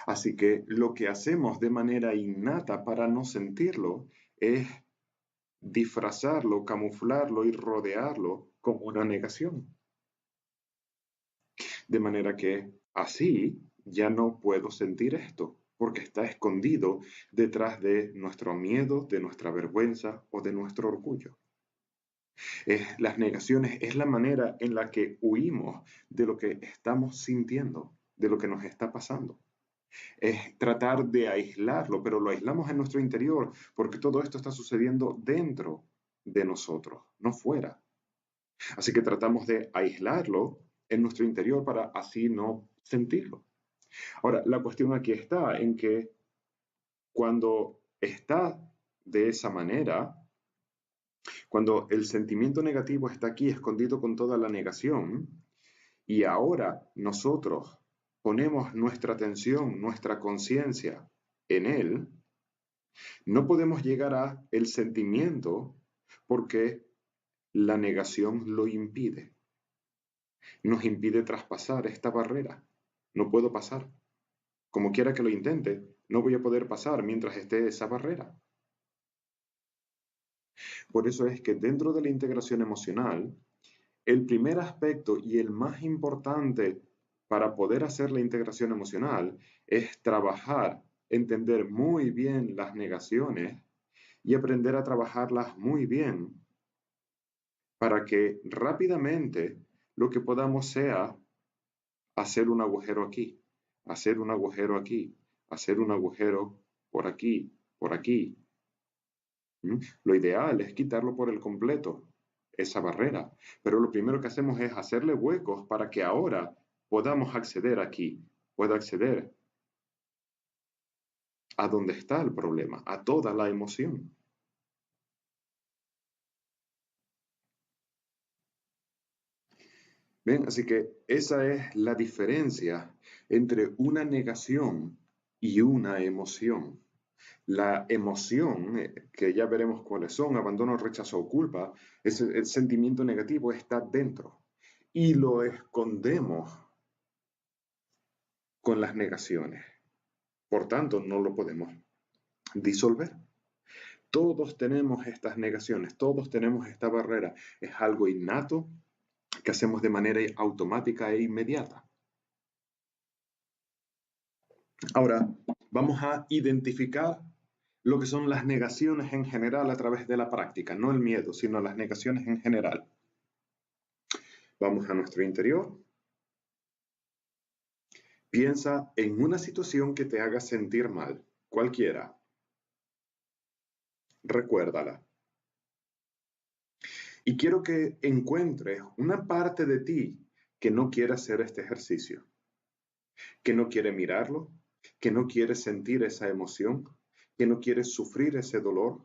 A: Así que lo que hacemos de manera innata para no sentirlo es disfrazarlo, camuflarlo y rodearlo con una negación. De manera que así ya no puedo sentir esto, porque está escondido detrás de nuestro miedo, de nuestra vergüenza o de nuestro orgullo. Las negaciones es la manera en la que huimos de lo que estamos sintiendo, de lo que nos está pasando. Es tratar de aislarlo, pero lo aislamos en nuestro interior porque todo esto está sucediendo dentro de nosotros, no fuera. Así que tratamos de aislarlo en nuestro interior para así no sentirlo. Ahora, la cuestión aquí está en que cuando está de esa manera, cuando el sentimiento negativo está aquí escondido con toda la negación, y ahora nosotros ponemos nuestra atención, nuestra conciencia en él, no podemos llegar a el sentimiento porque la negación lo impide. Nos impide traspasar esta barrera. No puedo pasar. Como quiera que lo intente, no voy a poder pasar mientras esté esa barrera. Por eso es que dentro de la integración emocional, el primer aspecto y el más importante para poder hacer la integración emocional es trabajar, entender muy bien las negaciones y aprender a trabajarlas muy bien para que rápidamente lo que podamos sea hacer un agujero aquí, hacer un agujero aquí, hacer un agujero por aquí, por aquí. ¿Mm? Lo ideal es quitarlo por el completo, esa barrera, pero lo primero que hacemos es hacerle huecos para que ahora podamos acceder aquí, pueda acceder a donde está el problema, a toda la emoción. ¿Ven? Así que esa es la diferencia entre una negación y una emoción. La emoción, que ya veremos cuáles son, abandono, rechazo o culpa, ese el sentimiento negativo está dentro y lo escondemos con las negaciones. Por tanto, no lo podemos disolver. Todos tenemos estas negaciones, todos tenemos esta barrera. Es algo innato que hacemos de manera automática e inmediata. Ahora, vamos a identificar lo que son las negaciones en general a través de la práctica, no el miedo, sino las negaciones en general. Vamos a nuestro interior. Piensa en una situación que te haga sentir mal, cualquiera. Recuérdala. Y quiero que encuentres una parte de ti que no quiere hacer este ejercicio, que no quiere mirarlo, que no quiere sentir esa emoción, que no quiere sufrir ese dolor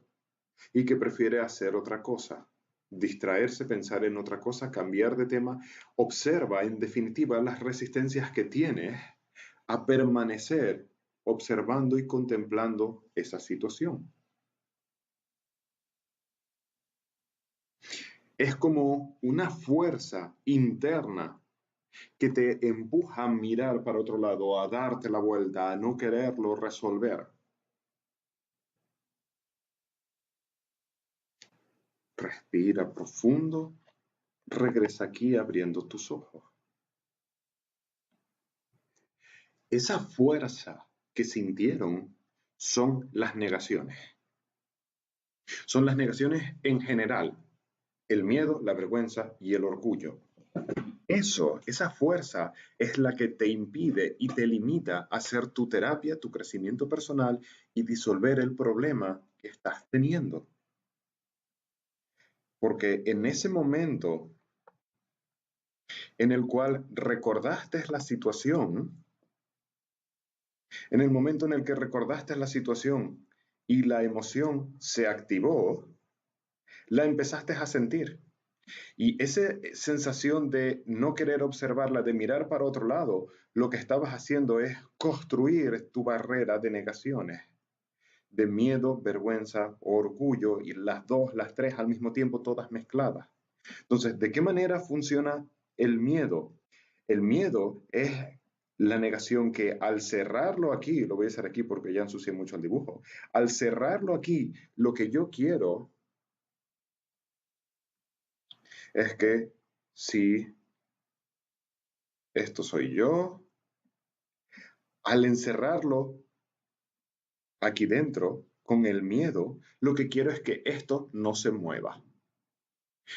A: y que prefiere hacer otra cosa, distraerse, pensar en otra cosa, cambiar de tema. Observa en definitiva las resistencias que tienes a permanecer observando y contemplando esa situación. Es como una fuerza interna que te empuja a mirar para otro lado, a darte la vuelta, a no quererlo resolver. Respira profundo, regresa aquí abriendo tus ojos. Esa fuerza que sintieron son las negaciones. Son las negaciones en general, el miedo, la vergüenza y el orgullo. Esa fuerza es la que te impide y te limita a hacer tu terapia, tu crecimiento personal y disolver el problema que estás teniendo. Porque en ese momento en el cual recordaste la situación, en el momento en el que recordaste la situación y la emoción se activó, la empezaste a sentir. Y esa sensación de no querer observarla, de mirar para otro lado, lo que estabas haciendo es construir tu barrera de negaciones, de miedo, vergüenza, orgullo, y las dos, las tres al mismo tiempo, todas mezcladas. Entonces, ¿de qué manera funciona el miedo? El miedo es la negación que al cerrarlo aquí, lo voy a hacer aquí porque ya ensucié mucho el dibujo, al cerrarlo aquí, lo que yo quiero es que si esto soy yo, al encerrarlo aquí dentro con el miedo, lo que quiero es que esto no se mueva.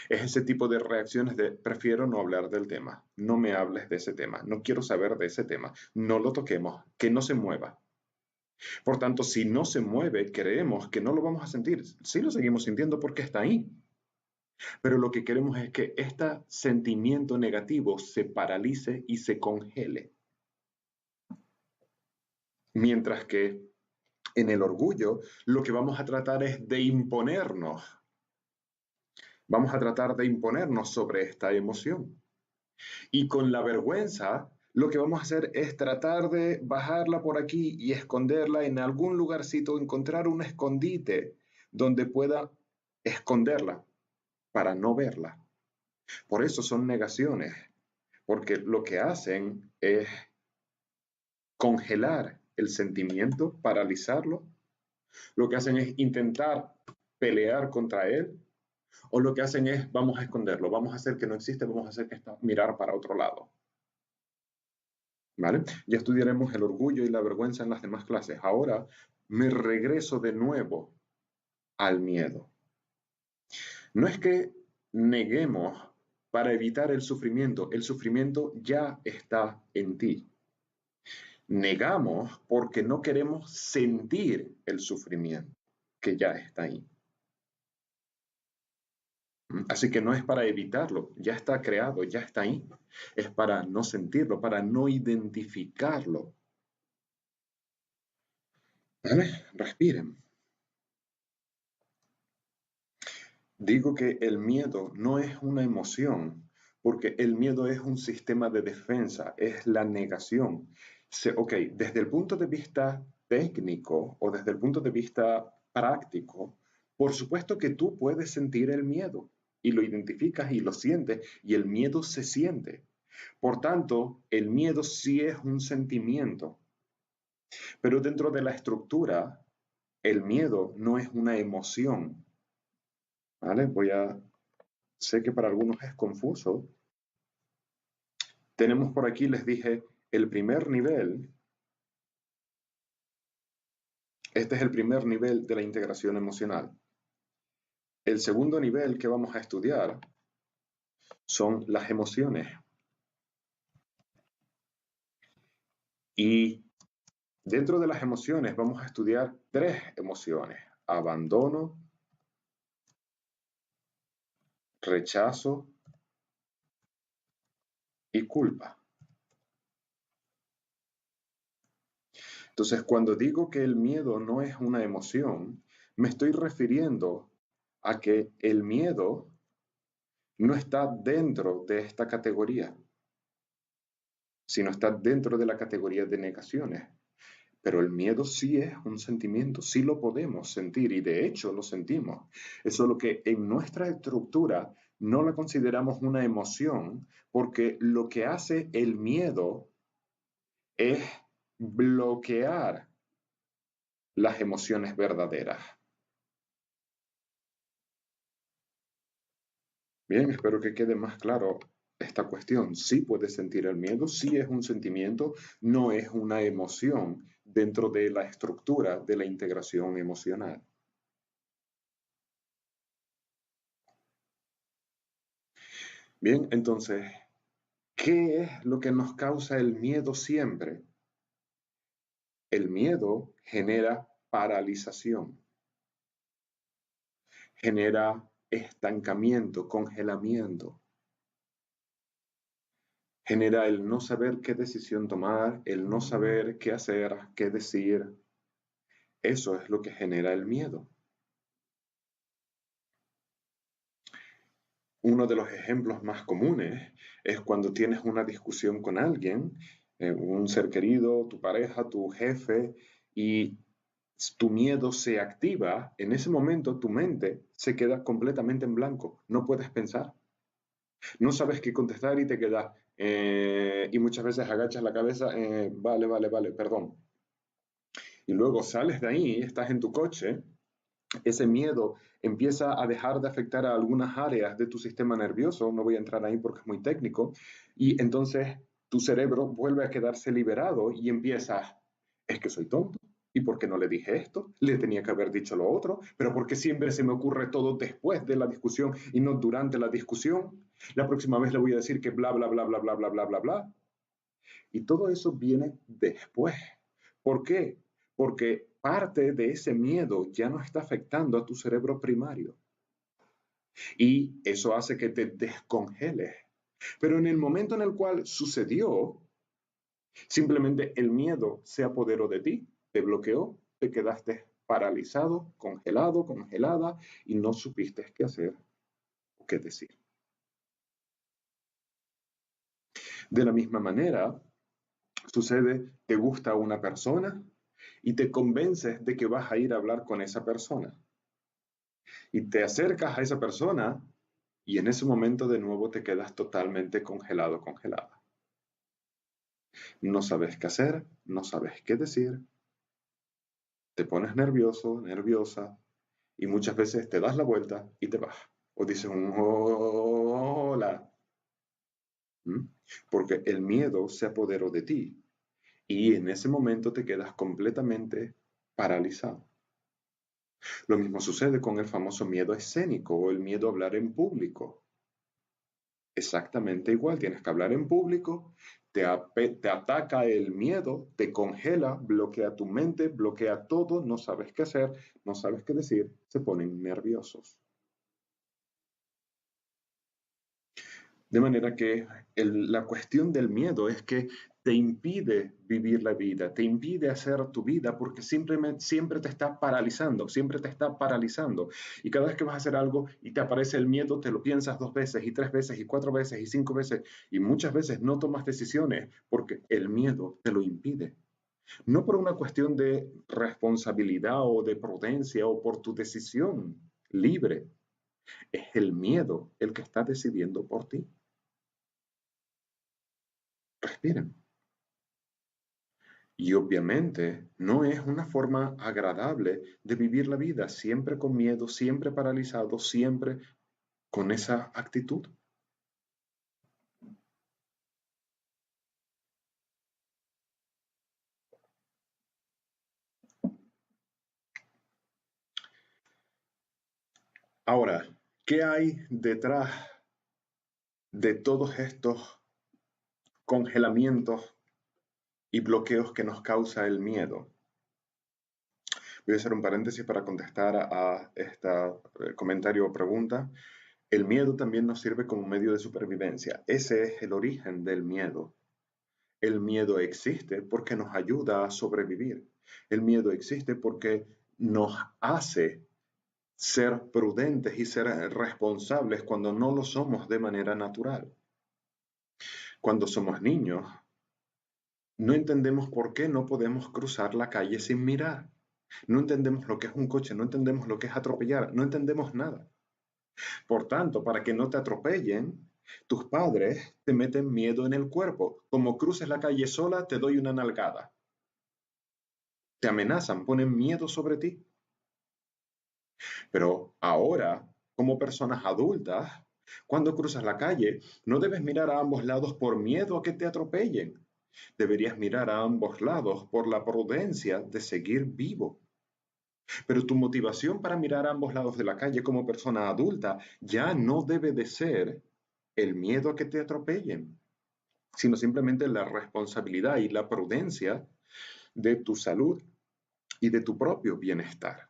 A: Es ese tipo de reacciones de prefiero no hablar del tema, no me hables de ese tema, no quiero saber de ese tema, no lo toquemos, que no se mueva. Por tanto, si no se mueve, creemos que no lo vamos a sentir. Sí lo seguimos sintiendo porque está ahí. Pero lo que queremos es que este sentimiento negativo se paralice y se congele. Mientras que en el orgullo lo que vamos a tratar es de imponernos. Vamos a tratar de imponernos sobre esta emoción. Y con la vergüenza, lo que vamos a hacer es tratar de bajarla por aquí y esconderla en algún lugarcito, encontrar un escondite donde pueda esconderla para no verla. Por eso son negaciones, porque lo que hacen es congelar el sentimiento, paralizarlo. Lo que hacen es intentar pelear contra él, o lo que hacen es vamos a esconderlo, vamos a hacer que no existe, vamos a hacer que está mirar para otro lado. ¿Vale? Ya estudiaremos el orgullo y la vergüenza en las demás clases. Ahora me regreso de nuevo al miedo. No es que neguemos para evitar el sufrimiento ya está en ti. Negamos porque no queremos sentir el sufrimiento que ya está ahí. Así que no es para evitarlo, ya está creado, ya está ahí. Es para no sentirlo, para no identificarlo. ¿Vale? Respiren. Digo que el miedo no es una emoción, porque el miedo es un sistema de defensa, es la negación. Ok, desde el punto de vista técnico o desde el punto de vista práctico, por supuesto que tú puedes sentir el miedo y lo identificas y lo sientes y el miedo se siente. Por tanto, el miedo sí es un sentimiento, pero dentro de la estructura, el miedo no es una emoción. ¿Vale? Sé que para algunos es confuso. Tenemos por aquí, les dije, el primer nivel. Este es el primer nivel de la integración emocional. El segundo nivel que vamos a estudiar son las emociones. Y dentro de las emociones vamos a estudiar tres emociones: abandono, rechazo y culpa. Entonces, cuando digo que el miedo no es una emoción, me estoy refiriendo a que el miedo no está dentro de esta categoría, sino está dentro de la categoría de negaciones. Pero el miedo sí es un sentimiento, sí lo podemos sentir y de hecho lo sentimos. Es solo que en nuestra estructura no la consideramos una emoción porque lo que hace el miedo es bloquear las emociones verdaderas. Bien, espero que quede más claro esta cuestión. Sí puedes sentir el miedo, sí es un sentimiento, no es una emoción dentro de la estructura de la integración emocional. Bien, entonces, ¿qué es lo que nos causa el miedo siempre? El miedo genera paralización, genera estancamiento, congelamiento, genera el no saber qué decisión tomar, el no saber qué hacer, qué decir. Eso es lo que genera el miedo. Uno de los ejemplos más comunes es cuando tienes una discusión con alguien, un ser querido, tu pareja, tu jefe, y tu miedo se activa. En ese momento tu mente se queda completamente en blanco, no puedes pensar, no sabes qué contestar y te quedas, y muchas veces agachas la cabeza, vale, vale, vale, perdón. Y luego sales de ahí, estás en tu coche, ese miedo empieza a dejar de afectar a algunas áreas de tu sistema nervioso, no voy a entrar ahí porque es muy técnico, y entonces tu cerebro vuelve a quedarse liberado y empiezas, es que soy tonto, ¿y por qué no le dije esto? Le tenía que haber dicho lo otro, pero ¿por qué siempre se me ocurre todo después de la discusión y no durante la discusión? La próxima vez le voy a decir que bla, bla, bla, bla, bla, bla, bla, bla, bla. Y todo eso viene después. ¿Por qué? Porque parte de ese miedo ya no está afectando a tu cerebro primario y eso hace que te descongeles. Pero en el momento en el cual sucedió, simplemente el miedo se apoderó de ti, te bloqueó, te quedaste paralizado, congelado, congelada y no supiste qué hacer o qué decir. De la misma manera, sucede, te gusta una persona y te convences de que vas a ir a hablar con esa persona. Y te acercas a esa persona y en ese momento de nuevo te quedas totalmente congelado, congelada. No sabes qué hacer, no sabes qué decir, te pones nervioso, nerviosa y muchas veces te das la vuelta y te vas. O dices un hola. ¿Mm? Porque el miedo se apoderó de ti y en ese momento te quedas completamente paralizado. Lo mismo sucede con el famoso miedo escénico o el miedo a hablar en público. Exactamente igual, tienes que hablar en público, te ataca el miedo, te congela, bloquea tu mente, bloquea todo, no sabes qué hacer, no sabes qué decir, se ponen nerviosos. De manera que la cuestión del miedo es que te impide vivir la vida, te impide hacer tu vida porque siempre te está paralizando, siempre te está paralizando. Y cada vez que vas a hacer algo y te aparece el miedo, te lo piensas 2 veces y 3 veces y 4 veces y 5 veces y muchas veces no tomas decisiones porque el miedo te lo impide. No por una cuestión de responsabilidad o de prudencia o por tu decisión libre, es el miedo el que está decidiendo por ti. Respiren. Y obviamente no es una forma agradable de vivir la vida, siempre con miedo, siempre paralizado, siempre con esa actitud. Ahora, ¿qué hay detrás de todos estos congelamientos y bloqueos que nos causa el miedo? Voy a hacer un paréntesis para contestar a este comentario o pregunta. El miedo también nos sirve como medio de supervivencia. Ese es el origen del miedo. El miedo existe porque nos ayuda a sobrevivir. El miedo existe porque nos hace ser prudentes y ser responsables cuando no lo somos de manera natural. Cuando somos niños, no entendemos por qué no podemos cruzar la calle sin mirar. No entendemos lo que es un coche, no entendemos lo que es atropellar, no entendemos nada. Por tanto, para que no te atropellen, tus padres te meten miedo en el cuerpo. Como cruces la calle sola, te doy una nalgada. Te amenazan, ponen miedo sobre ti. Pero ahora, como personas adultas, cuando cruzas la calle, no debes mirar a ambos lados por miedo a que te atropellen. Deberías mirar a ambos lados por la prudencia de seguir vivo. Pero tu motivación para mirar a ambos lados de la calle como persona adulta ya no debe de ser el miedo a que te atropellen, sino simplemente la responsabilidad y la prudencia de tu salud y de tu propio bienestar.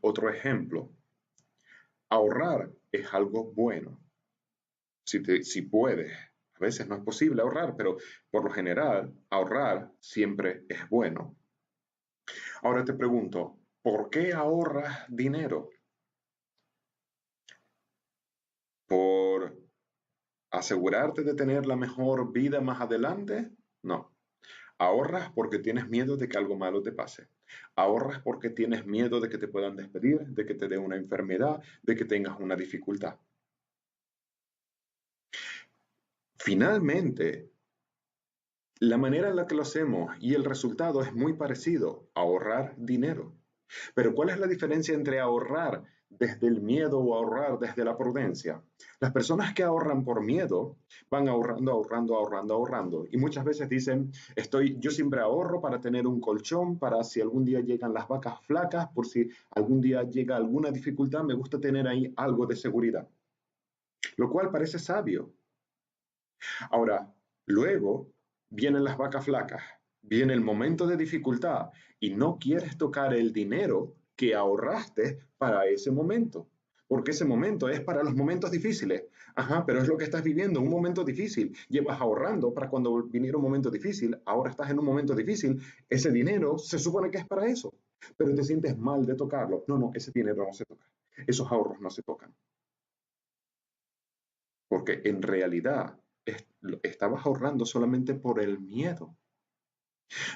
A: Otro ejemplo, ahorrar es algo bueno. Si puedes, a veces no es posible ahorrar, pero por lo general ahorrar siempre es bueno. Ahora te pregunto, ¿por qué ahorras dinero? ¿Por asegurarte de tener la mejor vida más adelante? No. Ahorras porque tienes miedo de que algo malo te pase. Ahorras porque tienes miedo de que te puedan despedir, de que te dé una enfermedad, de que tengas una dificultad. Finalmente, la manera en la que lo hacemos y el resultado es muy parecido, ahorrar dinero. Pero ¿cuál es la diferencia entre ahorrar desde el miedo o ahorrar desde la prudencia? Las personas que ahorran por miedo van ahorrando, ahorrando, ahorrando, ahorrando. Y muchas veces dicen, yo siempre ahorro para tener un colchón, para si algún día llegan las vacas flacas, por si algún día llega alguna dificultad, me gusta tener ahí algo de seguridad. Lo cual parece sabio. Ahora, luego vienen las vacas flacas, viene el momento de dificultad y no quieres tocar el dinero que ahorraste para ese momento, porque ese momento es para los momentos difíciles. Ajá, pero es lo que estás viviendo, un momento difícil. Llevas ahorrando para cuando viniera un momento difícil, ahora estás en un momento difícil, ese dinero se supone que es para eso, pero te sientes mal de tocarlo. No, no, ese dinero no se toca. Esos ahorros no se tocan, porque en realidad estabas ahorrando solamente por el miedo.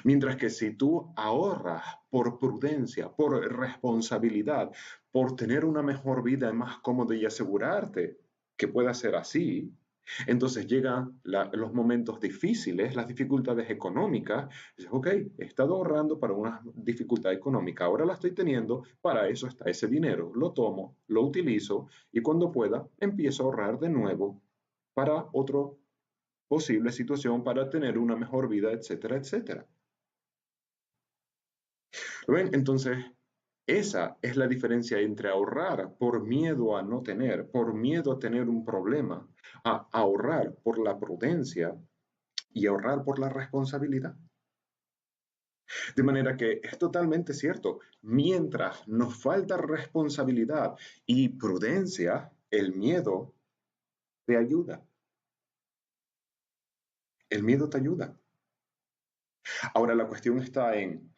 A: Mientras que si tú ahorras por prudencia, por responsabilidad, por tener una mejor vida más cómoda y asegurarte que pueda ser así, entonces llegan los momentos difíciles, las dificultades económicas. Y dices, ok, he estado ahorrando para una dificultad económica, ahora la estoy teniendo, para eso está ese dinero, lo tomo, lo utilizo y cuando pueda empiezo a ahorrar de nuevo para otra posible situación, para tener una mejor vida, etcétera, etcétera. ¿Ven? Entonces, esa es la diferencia entre ahorrar por miedo a no tener, por miedo a tener un problema, a ahorrar por la prudencia y ahorrar por la responsabilidad. De manera que es totalmente cierto, mientras nos falta responsabilidad y prudencia, el miedo te ayuda. El miedo te ayuda. Ahora la cuestión está en,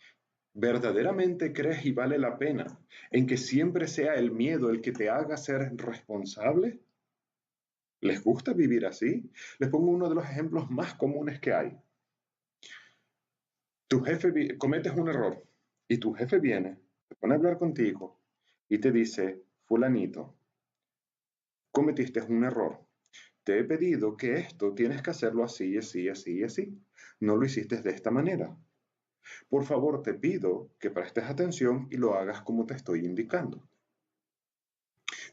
A: ¿verdaderamente crees y vale la pena en que siempre sea el miedo el que te haga ser responsable? ¿Les gusta vivir así? Les pongo uno de los ejemplos más comunes que hay. Tu jefe cometes un error y tu jefe viene, te pone a hablar contigo y te dice, fulanito, cometiste un error. Te he pedido que esto tienes que hacerlo así, así, así, así. No lo hiciste de esta manera. Por favor, te pido que prestes atención y lo hagas como te estoy indicando.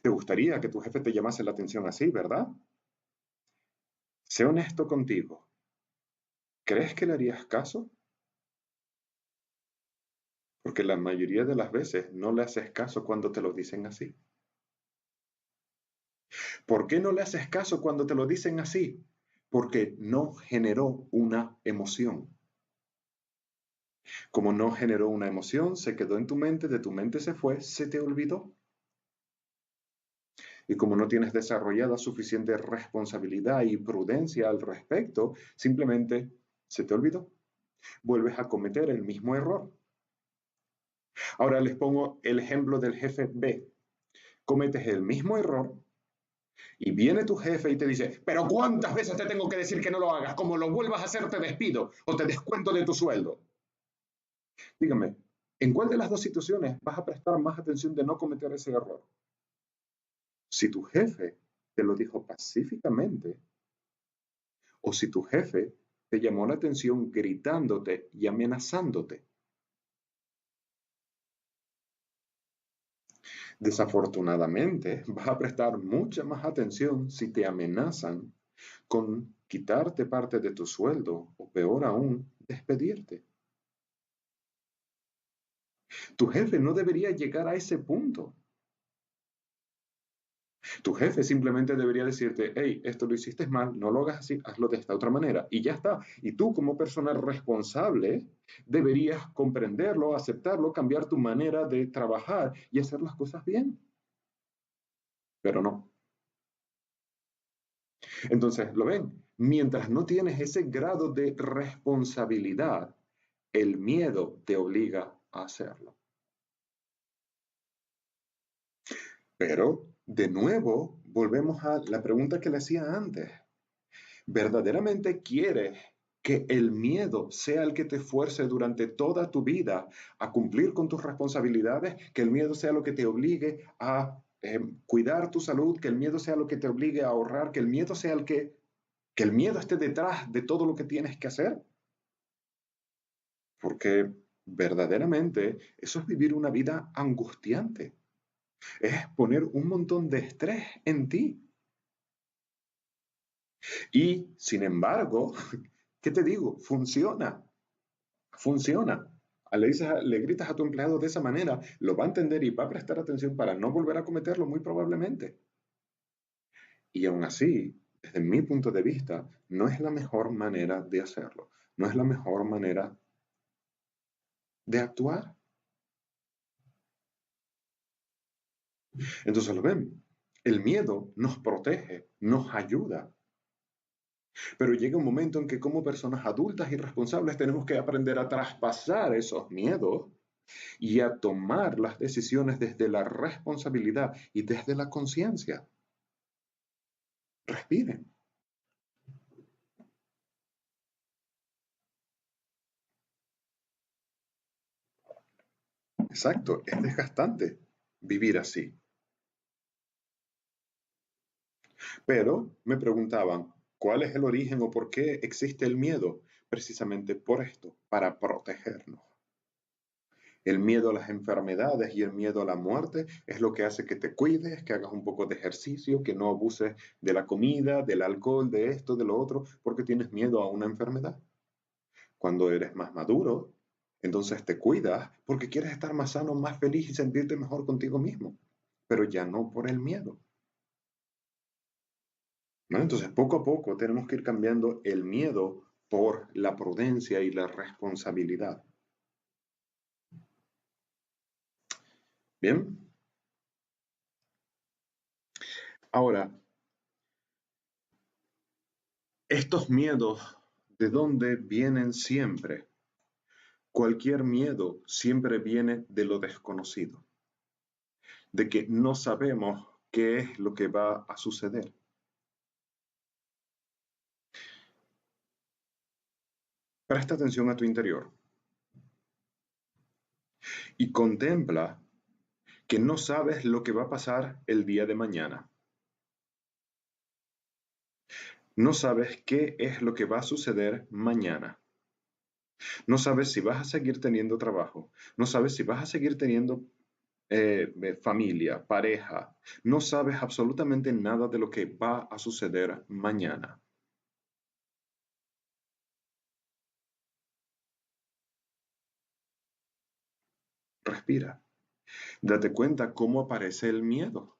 A: ¿Te gustaría que tu jefe te llamase la atención así, verdad? Sé honesto contigo. ¿Crees que le harías caso? Porque la mayoría de las veces no le haces caso cuando te lo dicen así. ¿Por qué no le haces caso cuando te lo dicen así? Porque no generó una emoción. Como no generó una emoción, se quedó en tu mente, de tu mente se fue, se te olvidó. Y como no tienes desarrollada suficiente responsabilidad y prudencia al respecto, simplemente se te olvidó. Vuelves a cometer el mismo error. Ahora les pongo el ejemplo del jefe B. Cometes el mismo error y viene tu jefe y te dice, pero ¿cuántas veces te tengo que decir que no lo hagas? Como lo vuelvas a hacer, te despido o te descuento de tu sueldo. Dígame, ¿en cuál de las dos situaciones vas a prestar más atención de no cometer ese error? Si tu jefe te lo dijo pacíficamente, o si tu jefe te llamó la atención gritándote y amenazándote. Desafortunadamente, vas a prestar mucha más atención si te amenazan con quitarte parte de tu sueldo o peor aún, despedirte. Tu jefe no debería llegar a ese punto. Tu jefe simplemente debería decirte, hey, esto lo hiciste mal, no lo hagas así, hazlo de esta otra manera. Y ya está. Y tú como persona responsable deberías comprenderlo, aceptarlo, cambiar tu manera de trabajar y hacer las cosas bien. Pero no. Entonces, ¿lo ven? Mientras no tienes ese grado de responsabilidad, el miedo te obliga a hacerlo. Pero, de nuevo, volvemos a la pregunta que le hacía antes. ¿Verdaderamente quieres que el miedo sea el que te fuerce durante toda tu vida a cumplir con tus responsabilidades? ¿Que el miedo sea lo que te obligue a cuidar tu salud? ¿Que el miedo sea lo que te obligue a ahorrar? ¿Que el miedo sea que el miedo esté detrás de todo lo que tienes que hacer? Porque verdaderamente eso es vivir una vida angustiante. Es poner un montón de estrés en ti. Y, sin embargo, ¿qué te digo? Funciona. Funciona. Le gritas a tu empleado de esa manera, lo va a entender y va a prestar atención para no volver a cometerlo muy probablemente. Y aún así, desde mi punto de vista, no es la mejor manera de hacerlo. No es la mejor manera de actuar. Entonces lo ven. El miedo nos protege, nos ayuda. Pero llega un momento en que como personas adultas y responsables tenemos que aprender a traspasar esos miedos y a tomar las decisiones desde la responsabilidad y desde la conciencia. Respiren. Exacto, es desgastante vivir así. Pero me preguntaban, ¿cuál es el origen o por qué existe el miedo? Precisamente por esto, para protegernos. El miedo a las enfermedades y el miedo a la muerte es lo que hace que te cuides, que hagas un poco de ejercicio, que no abuses de la comida, del alcohol, de esto, de lo otro, porque tienes miedo a una enfermedad. Cuando eres más maduro, entonces te cuidas porque quieres estar más sano, más feliz y sentirte mejor contigo mismo, pero ya no por el miedo. ¿No? Entonces, poco a poco tenemos que ir cambiando el miedo por la prudencia y la responsabilidad. Bien, ahora, estos miedos, ¿de dónde vienen siempre? Cualquier miedo siempre viene de lo desconocido, de que no sabemos qué es lo que va a suceder. Presta atención a tu interior y contempla que no sabes lo que va a pasar el día de mañana. No sabes qué es lo que va a suceder mañana. No sabes si vas a seguir teniendo trabajo. No sabes si vas a seguir teniendo familia, pareja. No sabes absolutamente nada de lo que va a suceder mañana. Respira. Date cuenta cómo aparece el miedo.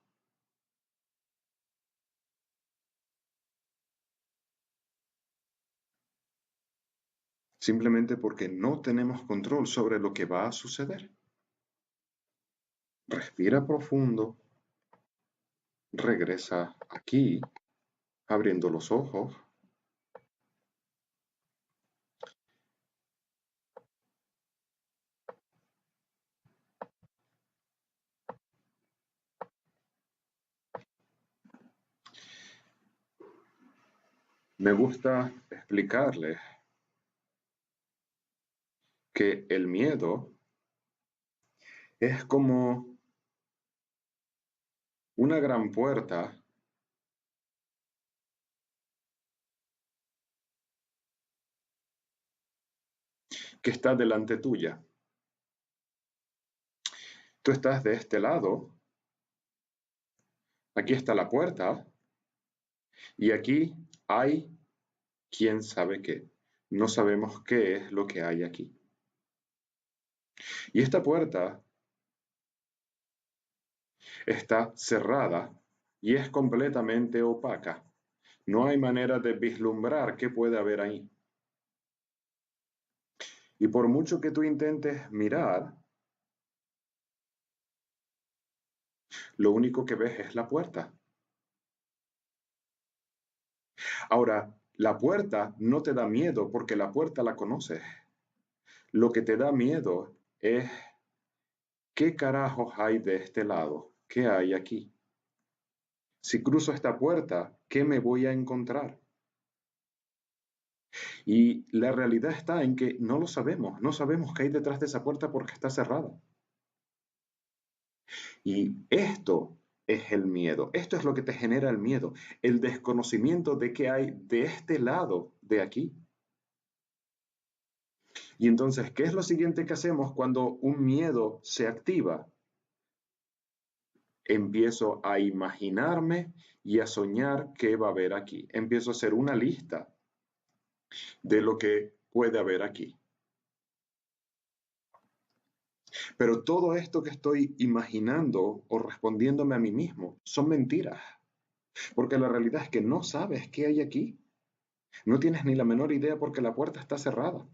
A: Simplemente porque no tenemos control sobre lo que va a suceder. Respira profundo. Regresa aquí, abriendo los ojos. Me gusta explicarles que el miedo es como una gran puerta que está delante tuya. Tú estás de este lado, aquí está la puerta y aquí hay quién sabe qué. No sabemos qué es lo que hay aquí. Y esta puerta está cerrada y es completamente opaca. No hay manera de vislumbrar qué puede haber ahí. Y por mucho que tú intentes mirar, lo único que ves es la puerta. Ahora, la puerta no te da miedo porque la puerta la conoces. Lo que te da miedo es qué carajos hay de este lado, qué hay aquí. Si cruzo esta puerta, ¿qué me voy a encontrar? Y la realidad está en que no lo sabemos, no sabemos qué hay detrás de esa puerta porque está cerrada. Y esto es el miedo, esto es lo que te genera el miedo, el desconocimiento de qué hay de este lado de aquí. Y entonces, ¿qué es lo siguiente que hacemos cuando un miedo se activa? Empiezo a imaginarme y a soñar qué va a haber aquí. Empiezo a hacer una lista de lo que puede haber aquí. Pero todo esto que estoy imaginando o respondiéndome a mí mismo son mentiras, porque la realidad es que no sabes qué hay aquí. No tienes ni la menor idea porque la puerta está cerrada.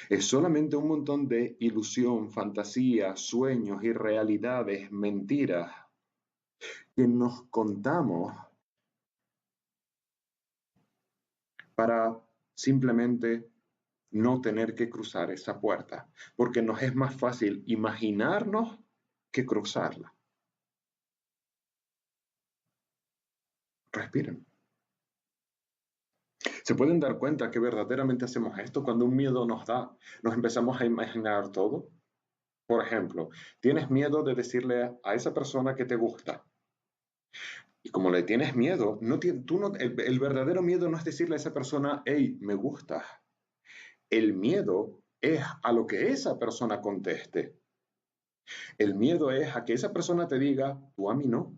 A: Es solamente un montón de ilusión, fantasía, sueños y realidades, mentiras que nos contamos para simplemente no tener que cruzar esa puerta, porque nos es más fácil imaginarnos que cruzarla. Respiren. Se pueden dar cuenta que verdaderamente hacemos esto cuando un miedo nos da. Nos empezamos a imaginar todo. Por ejemplo, tienes miedo de decirle a esa persona que te gusta. Y como le tienes miedo, el verdadero miedo no es decirle a esa persona, hey, me gustas. El miedo es a lo que esa persona conteste. El miedo es a que esa persona te diga, tú a mí no.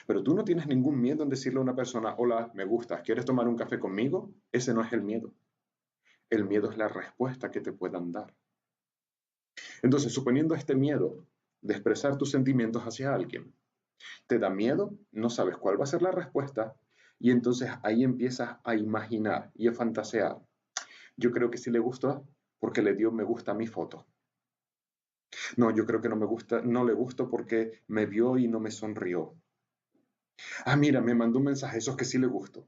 A: Pero tú no tienes ningún miedo en decirle a una persona, hola, me gustas, ¿quieres tomar un café conmigo? Ese no es el miedo. El miedo es la respuesta que te puedan dar. Entonces, suponiendo este miedo de expresar tus sentimientos hacia alguien, te da miedo, no sabes cuál va a ser la respuesta, y entonces ahí empiezas a imaginar y a fantasear. Yo creo que sí le gustó porque le dio me gusta a mi foto. No, yo creo que no me gusta, no le gustó porque me vio y no me sonrió. Ah, mira, me mandó un mensaje, eso es que sí le gustó.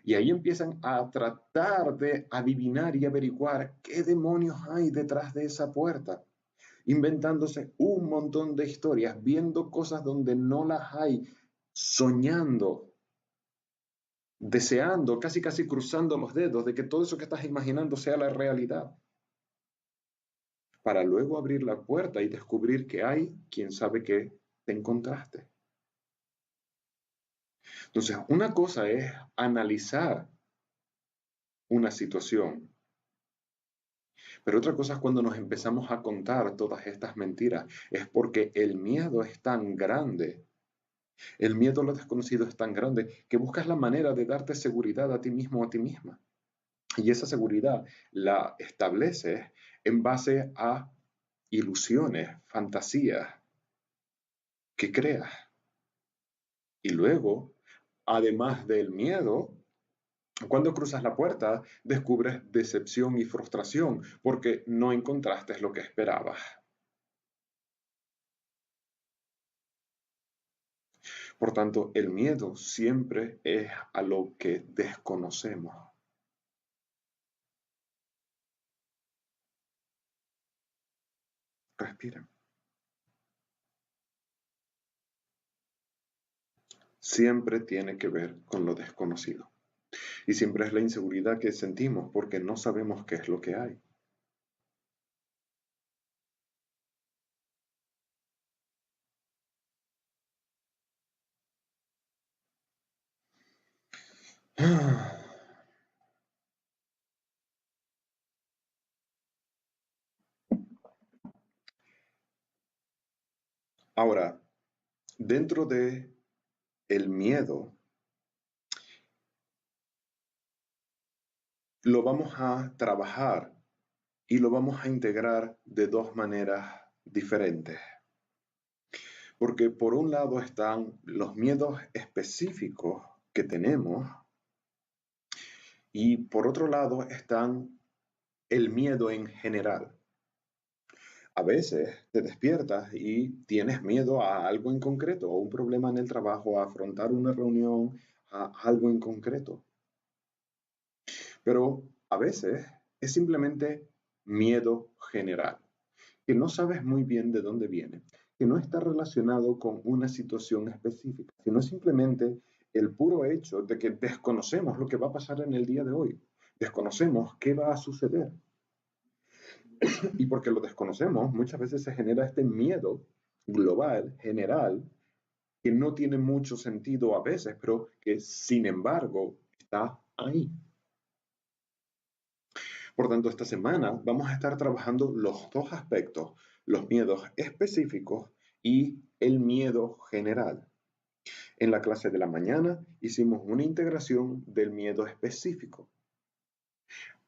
A: Y ahí empiezan a tratar de adivinar y averiguar qué demonios hay detrás de esa puerta, inventándose un montón de historias, viendo cosas donde no las hay, soñando, deseando, casi casi cruzando los dedos de que todo eso que estás imaginando sea la realidad, para luego abrir la puerta y descubrir que hay, quién sabe qué, te encontraste. Entonces, una cosa es analizar una situación, pero otra cosa es cuando nos empezamos a contar todas estas mentiras. Es porque el miedo es tan grande, el miedo a lo desconocido es tan grande, que buscas la manera de darte seguridad a ti mismo o a ti misma. Y esa seguridad la estableces en base a ilusiones, fantasías que creas. Y luego, además del miedo, cuando cruzas la puerta, descubres decepción y frustración porque no encontraste lo que esperabas. Por tanto, el miedo siempre es a lo que desconocemos. Respira. Siempre tiene que ver con lo desconocido. Y siempre es la inseguridad que sentimos porque no sabemos qué es lo que hay. Ahora, dentro de el miedo, lo vamos a trabajar y lo vamos a integrar de dos maneras diferentes. Porque por un lado están los miedos específicos que tenemos y por otro lado están el miedo en general. A veces te despiertas y tienes miedo a algo en concreto, a un problema en el trabajo, a afrontar una reunión, a algo en concreto. Pero a veces es simplemente miedo general, que no sabes muy bien de dónde viene, que no está relacionado con una situación específica, sino simplemente el puro hecho de que desconocemos lo que va a pasar en el día de hoy, desconocemos qué va a suceder. Y porque lo desconocemos, muchas veces se genera este miedo global, general, que no tiene mucho sentido a veces, pero que sin embargo está ahí. Por tanto, esta semana vamos a estar trabajando los dos aspectos, los miedos específicos y el miedo general. En la clase de la mañana hicimos una integración del miedo específico.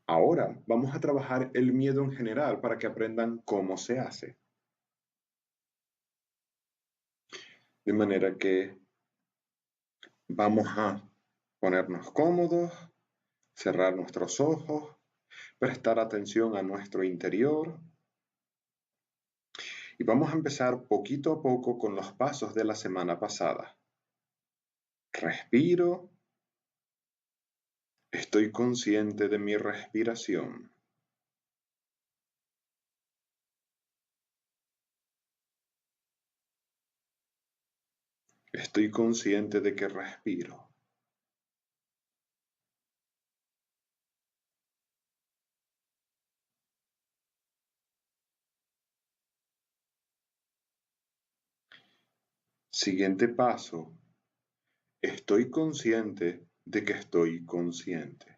A: Ahora vamos a trabajar el miedo en general para que aprendan cómo se hace. De manera que vamos a ponernos cómodos, cerrar nuestros ojos, prestar atención a nuestro interior y vamos a empezar poquito a poco con los pasos de la semana pasada. Respiro, estoy consciente de mi respiración. Estoy consciente de que respiro. Siguiente paso, estoy consciente de que estoy consciente.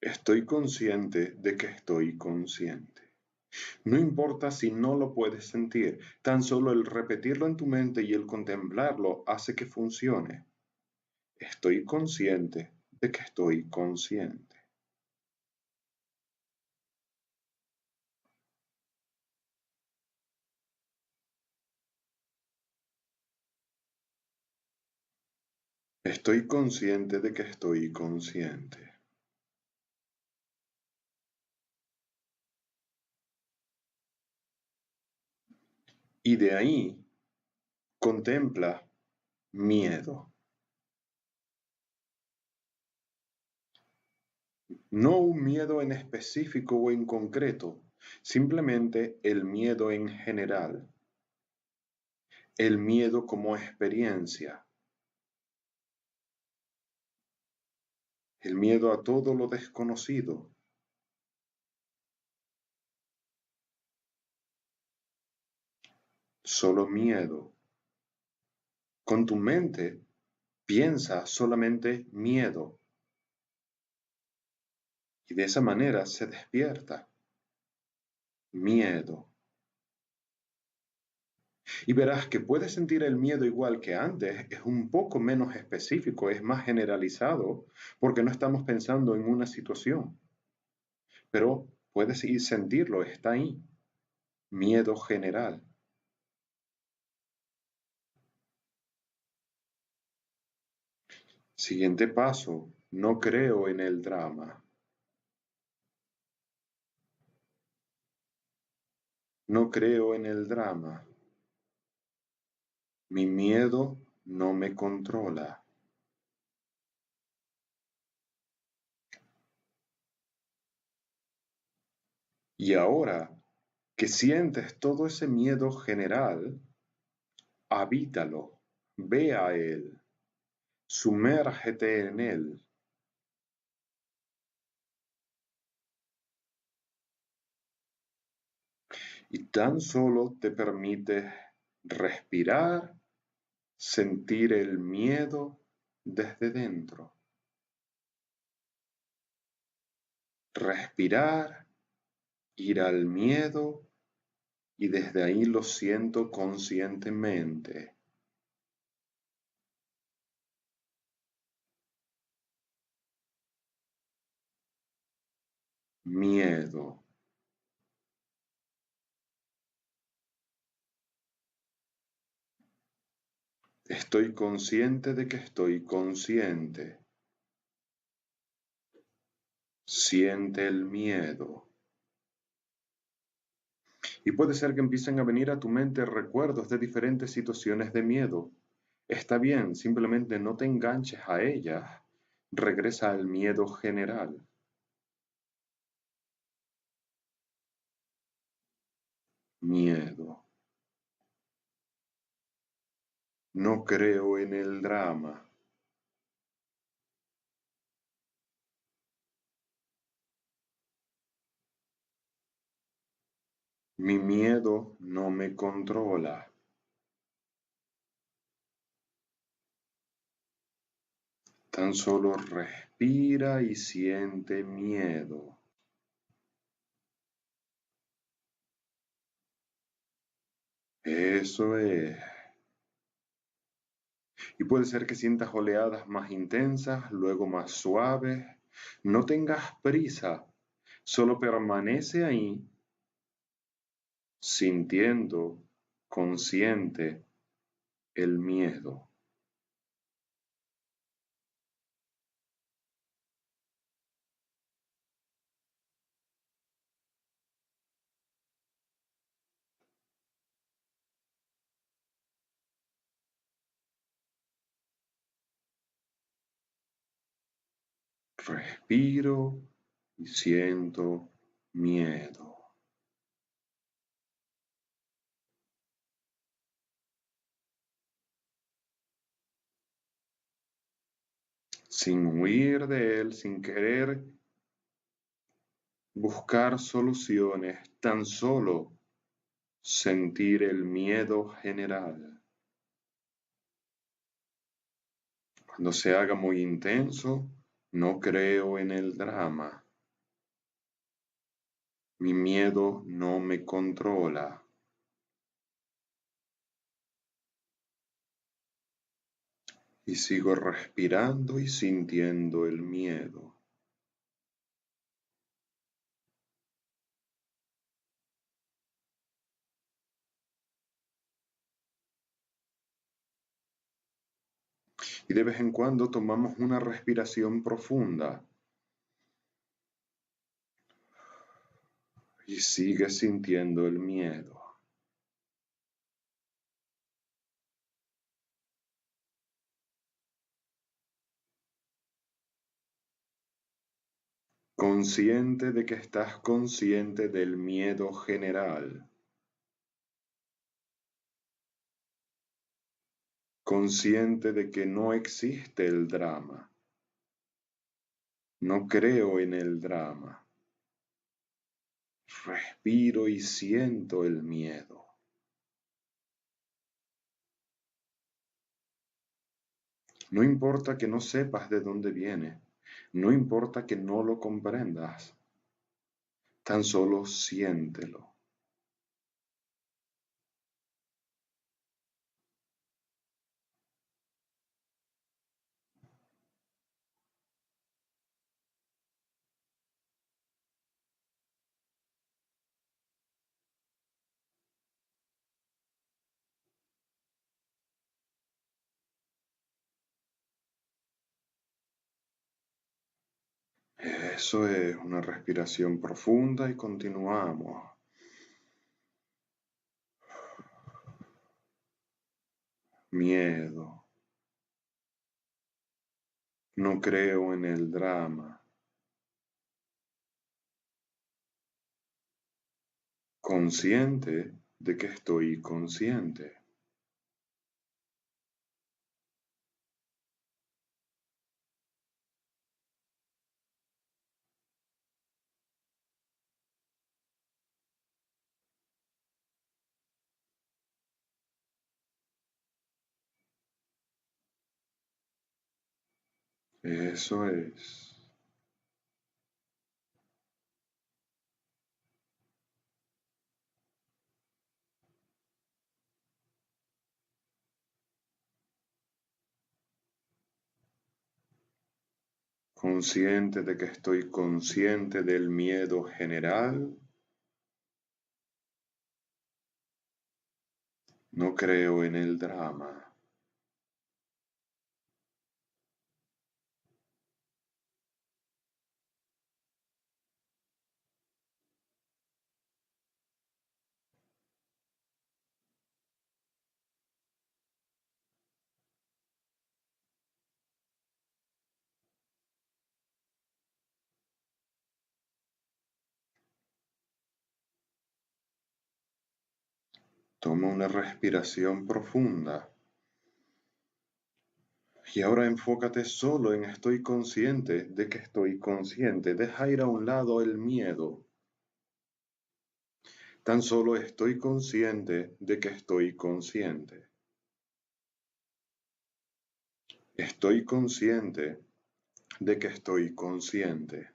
A: Estoy consciente de que estoy consciente. No importa si no lo puedes sentir, tan solo el repetirlo en tu mente y el contemplarlo hace que funcione. Estoy consciente de que estoy consciente. Estoy consciente de que estoy consciente. Y de ahí contempla miedo. No un miedo en específico o en concreto, simplemente el miedo en general. El miedo como experiencia. El miedo a todo lo desconocido. Solo miedo. Con tu mente piensa solamente miedo y de esa manera se despierta miedo. Y verás que puedes sentir el miedo igual que antes, es un poco menos específico, es más generalizado, porque no estamos pensando en una situación, pero puedes ir sentirlo, está ahí, miedo general. Siguiente paso, no creo en el drama. No creo en el drama. Mi miedo no me controla. Y ahora que sientes todo ese miedo general, habítalo, ve a él, sumérgete en él. Y tan solo te permites respirar, sentir el miedo desde dentro. Respirar, ir al miedo y desde ahí lo siento conscientemente. Miedo. Estoy consciente de que estoy consciente. Siente el miedo. Y puede ser que empiecen a venir a tu mente recuerdos de diferentes situaciones de miedo. Está bien, simplemente no te enganches a ellas. Regresa al miedo general. Miedo. No creo en el drama. Mi miedo no me controla. Tan solo respira y siente miedo. Eso es. Y puede ser que sientas oleadas más intensas, luego más suaves. No tengas prisa, solo permanece ahí, sintiendo, consciente, el miedo. Respiro y siento miedo. Sin huir de él, sin querer buscar soluciones, tan solo sentir el miedo general. Cuando se haga muy intenso, no creo en el drama. Mi miedo no me controla. Y sigo respirando y sintiendo el miedo. Y de vez en cuando tomamos una respiración profunda y sigue sintiendo el miedo. Consciente de que estás consciente del miedo general. Consciente de que no existe el drama. No creo en el drama. Respiro y siento el miedo. No importa que no sepas de dónde viene. No importa que no lo comprendas. Tan solo siéntelo. Eso es una respiración profunda y continuamos. Miedo. No creo en el drama. Consciente de que estoy consciente. Eso es. Consciente de que estoy consciente del miedo general, no creo en el drama. Toma una respiración profunda y ahora enfócate solo en estoy consciente de que estoy consciente. Deja ir a un lado el miedo. Tan solo estoy consciente de que estoy consciente. Estoy consciente de que estoy consciente.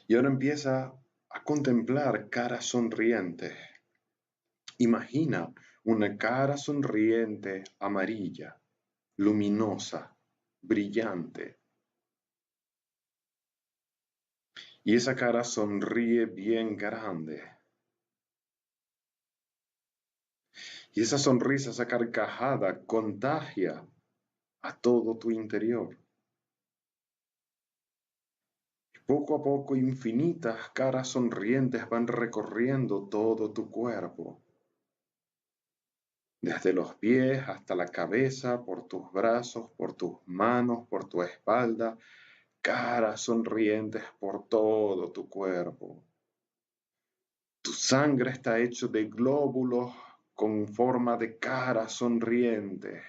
A: Y ahora empieza a contemplar caras sonrientes. Imagina una cara sonriente amarilla, luminosa, brillante. Y esa cara sonríe bien grande. Y esa sonrisa, esa carcajada contagia a todo tu interior. Poco a poco infinitas caras sonrientes van recorriendo todo tu cuerpo, desde los pies hasta la cabeza, por tus brazos, por tus manos, por tu espalda, caras sonrientes por todo tu cuerpo. Tu sangre está hecho de glóbulos con forma de cara sonriente.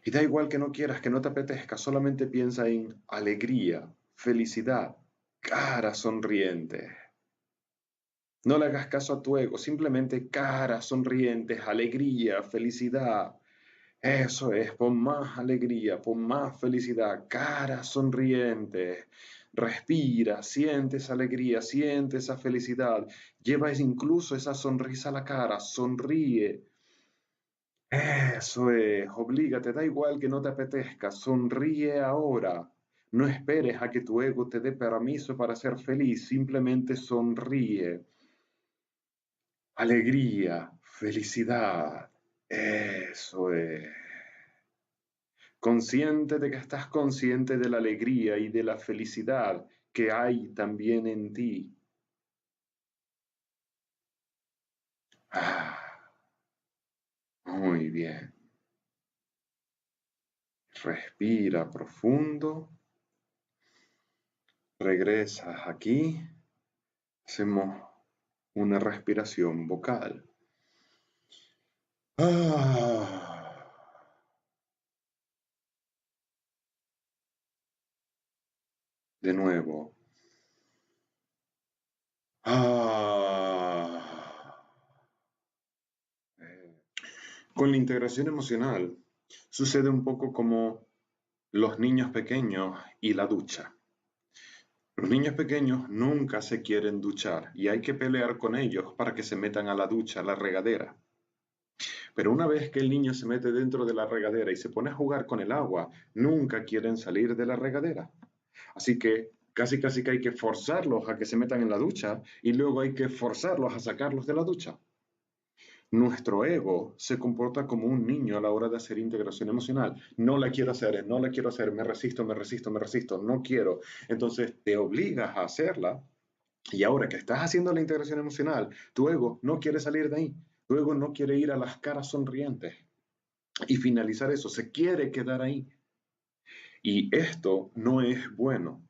A: Y da igual que no quieras, que no te apetezca, solamente piensa en alegría, felicidad, cara sonriente. No le hagas caso a tu ego, simplemente caras sonrientes, alegría, felicidad. Eso es, pon más alegría, pon más felicidad, cara sonriente. Respira, siente esa alegría, siente esa felicidad. Lleva incluso esa sonrisa a la cara, sonríe. Eso es, oblígate, da igual que no te apetezca, sonríe ahora. No esperes a que tu ego te dé permiso para ser feliz, simplemente sonríe. Alegría, felicidad, eso es. Consciente de que estás consciente de la alegría y de la felicidad que hay también en ti. Ah, muy bien. Respira profundo. Regresas aquí. Hacemos una respiración vocal. Ah, de nuevo. Ah. Con la integración emocional sucede un poco como los niños pequeños y la ducha. Los niños pequeños nunca se quieren duchar y hay que pelear con ellos para que se metan a la ducha, a la regadera. Pero una vez que el niño se mete dentro de la regadera y se pone a jugar con el agua, nunca quieren salir de la regadera. Así que casi que hay que forzarlos a que se metan en la ducha y luego hay que forzarlos a sacarlos de la ducha. Nuestro ego se comporta como un niño a la hora de hacer integración emocional. No la quiero hacer, no la quiero hacer, me resisto, me resisto, me resisto, no quiero. Entonces te obligas a hacerla y ahora que estás haciendo la integración emocional, tu ego no quiere salir de ahí. Tu ego no quiere ir a las caras sonrientes y finalizar eso, se quiere quedar ahí. Y esto no es bueno,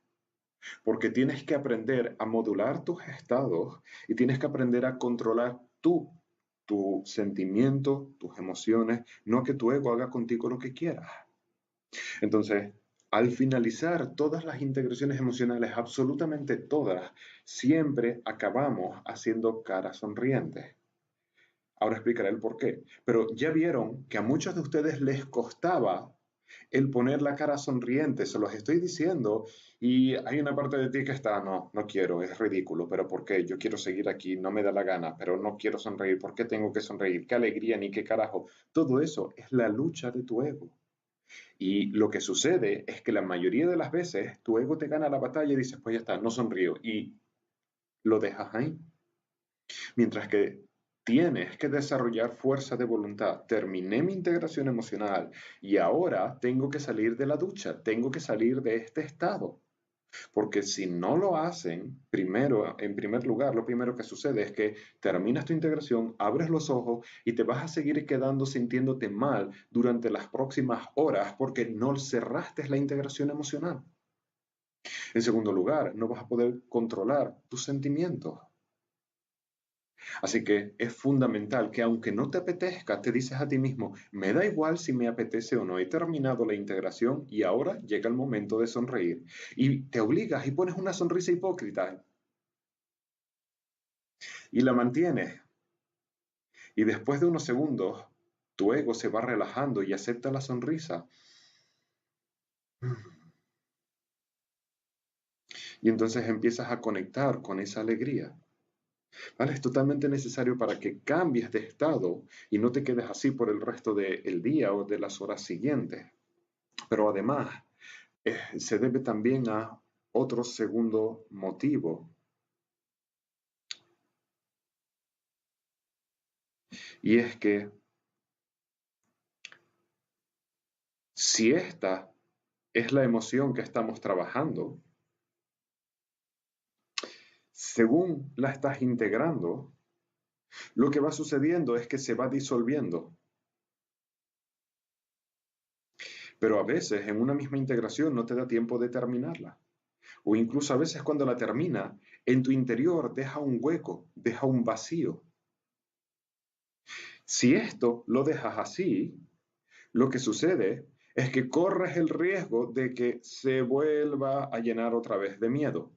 A: porque tienes que aprender a modular tus estados y tienes que aprender a controlar tu sentimiento, tus emociones, no que tu ego haga contigo lo que quieras. Entonces, al finalizar todas las integraciones emocionales, absolutamente todas, siempre acabamos haciendo caras sonrientes. Ahora explicaré el por qué. Pero ya vieron que a muchos de ustedes les costaba el poner la cara sonriente, se los estoy diciendo, y hay una parte de ti que está, no, no quiero, es ridículo, pero ¿por qué? Yo quiero seguir aquí, no me da la gana, pero no quiero sonreír, ¿por qué tengo que sonreír? ¿Qué alegría ni qué carajo? Todo eso es la lucha de tu ego. Y lo que sucede es que la mayoría de las veces tu ego te gana la batalla y dices, pues ya está, no sonrío, y lo dejas ahí. Mientras que tienes que desarrollar fuerza de voluntad. Terminé mi integración emocional y ahora tengo que salir de la ducha, tengo que salir de este estado. Porque si no lo hacen, primero, en primer lugar, lo primero que sucede es que terminas tu integración, abres los ojos y te vas a seguir quedando sintiéndote mal durante las próximas horas porque no cerraste la integración emocional. En segundo lugar, no vas a poder controlar tus sentimientos. Así que es fundamental que aunque no te apetezca, te dices a ti mismo, me da igual si me apetece o no, he terminado la integración y ahora llega el momento de sonreír. Y te obligas y pones una sonrisa hipócrita y la mantienes. Y después de unos segundos, tu ego se va relajando y acepta la sonrisa. Y entonces empiezas a conectar con esa alegría. ¿Vale? Es totalmente necesario para que cambies de estado y no te quedes así por el resto del día o de las horas siguientes. Pero además, se debe también a otro segundo motivo, y es que si esta es la emoción que estamos trabajando, según la estás integrando, lo que va sucediendo es que se va disolviendo. Pero a veces en una misma integración no te da tiempo de terminarla. O incluso a veces cuando la termina, en tu interior deja un hueco, deja un vacío. Si esto lo dejas así, lo que sucede es que corres el riesgo de que se vuelva a llenar otra vez de miedo.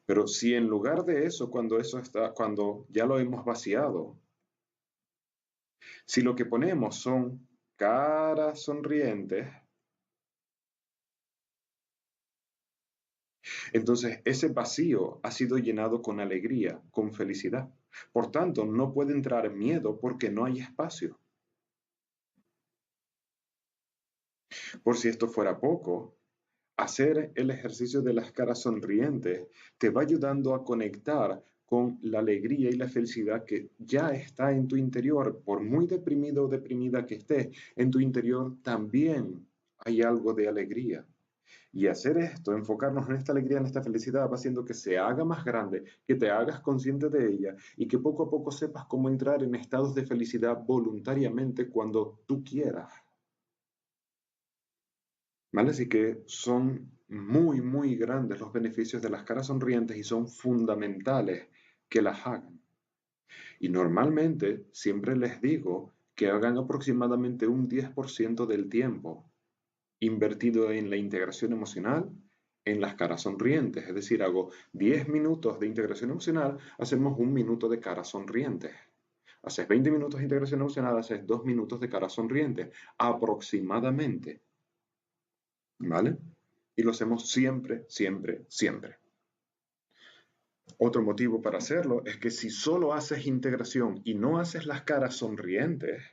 A: Pero si en lugar de eso, cuando ya lo hemos vaciado, si lo que ponemos son caras sonrientes, entonces ese vacío ha sido llenado con alegría, con felicidad. Por tanto, no puede entrar miedo porque no hay espacio. Por si esto fuera poco, hacer el ejercicio de las caras sonrientes te va ayudando a conectar con la alegría y la felicidad que ya está en tu interior. Por muy deprimido o deprimida que estés, en tu interior también hay algo de alegría. Y hacer esto, enfocarnos en esta alegría, en esta felicidad, va haciendo que se haga más grande, que te hagas consciente de ella y que poco a poco sepas cómo entrar en estados de felicidad voluntariamente cuando tú quieras. ¿Vale? Así que son muy, muy grandes los beneficios de las caras sonrientes y son fundamentales que las hagan. Y normalmente siempre les digo que hagan aproximadamente un 10% del tiempo invertido en la integración emocional en las caras sonrientes. Es decir, hago 10 minutos de integración emocional, hacemos un minuto de caras sonrientes. Haces 20 minutos de integración emocional, haces 2 minutos de caras sonrientes, aproximadamente. ¿Vale? Y lo hacemos siempre, siempre, siempre. Otro motivo para hacerlo es que si solo haces integración y no haces las caras sonrientes,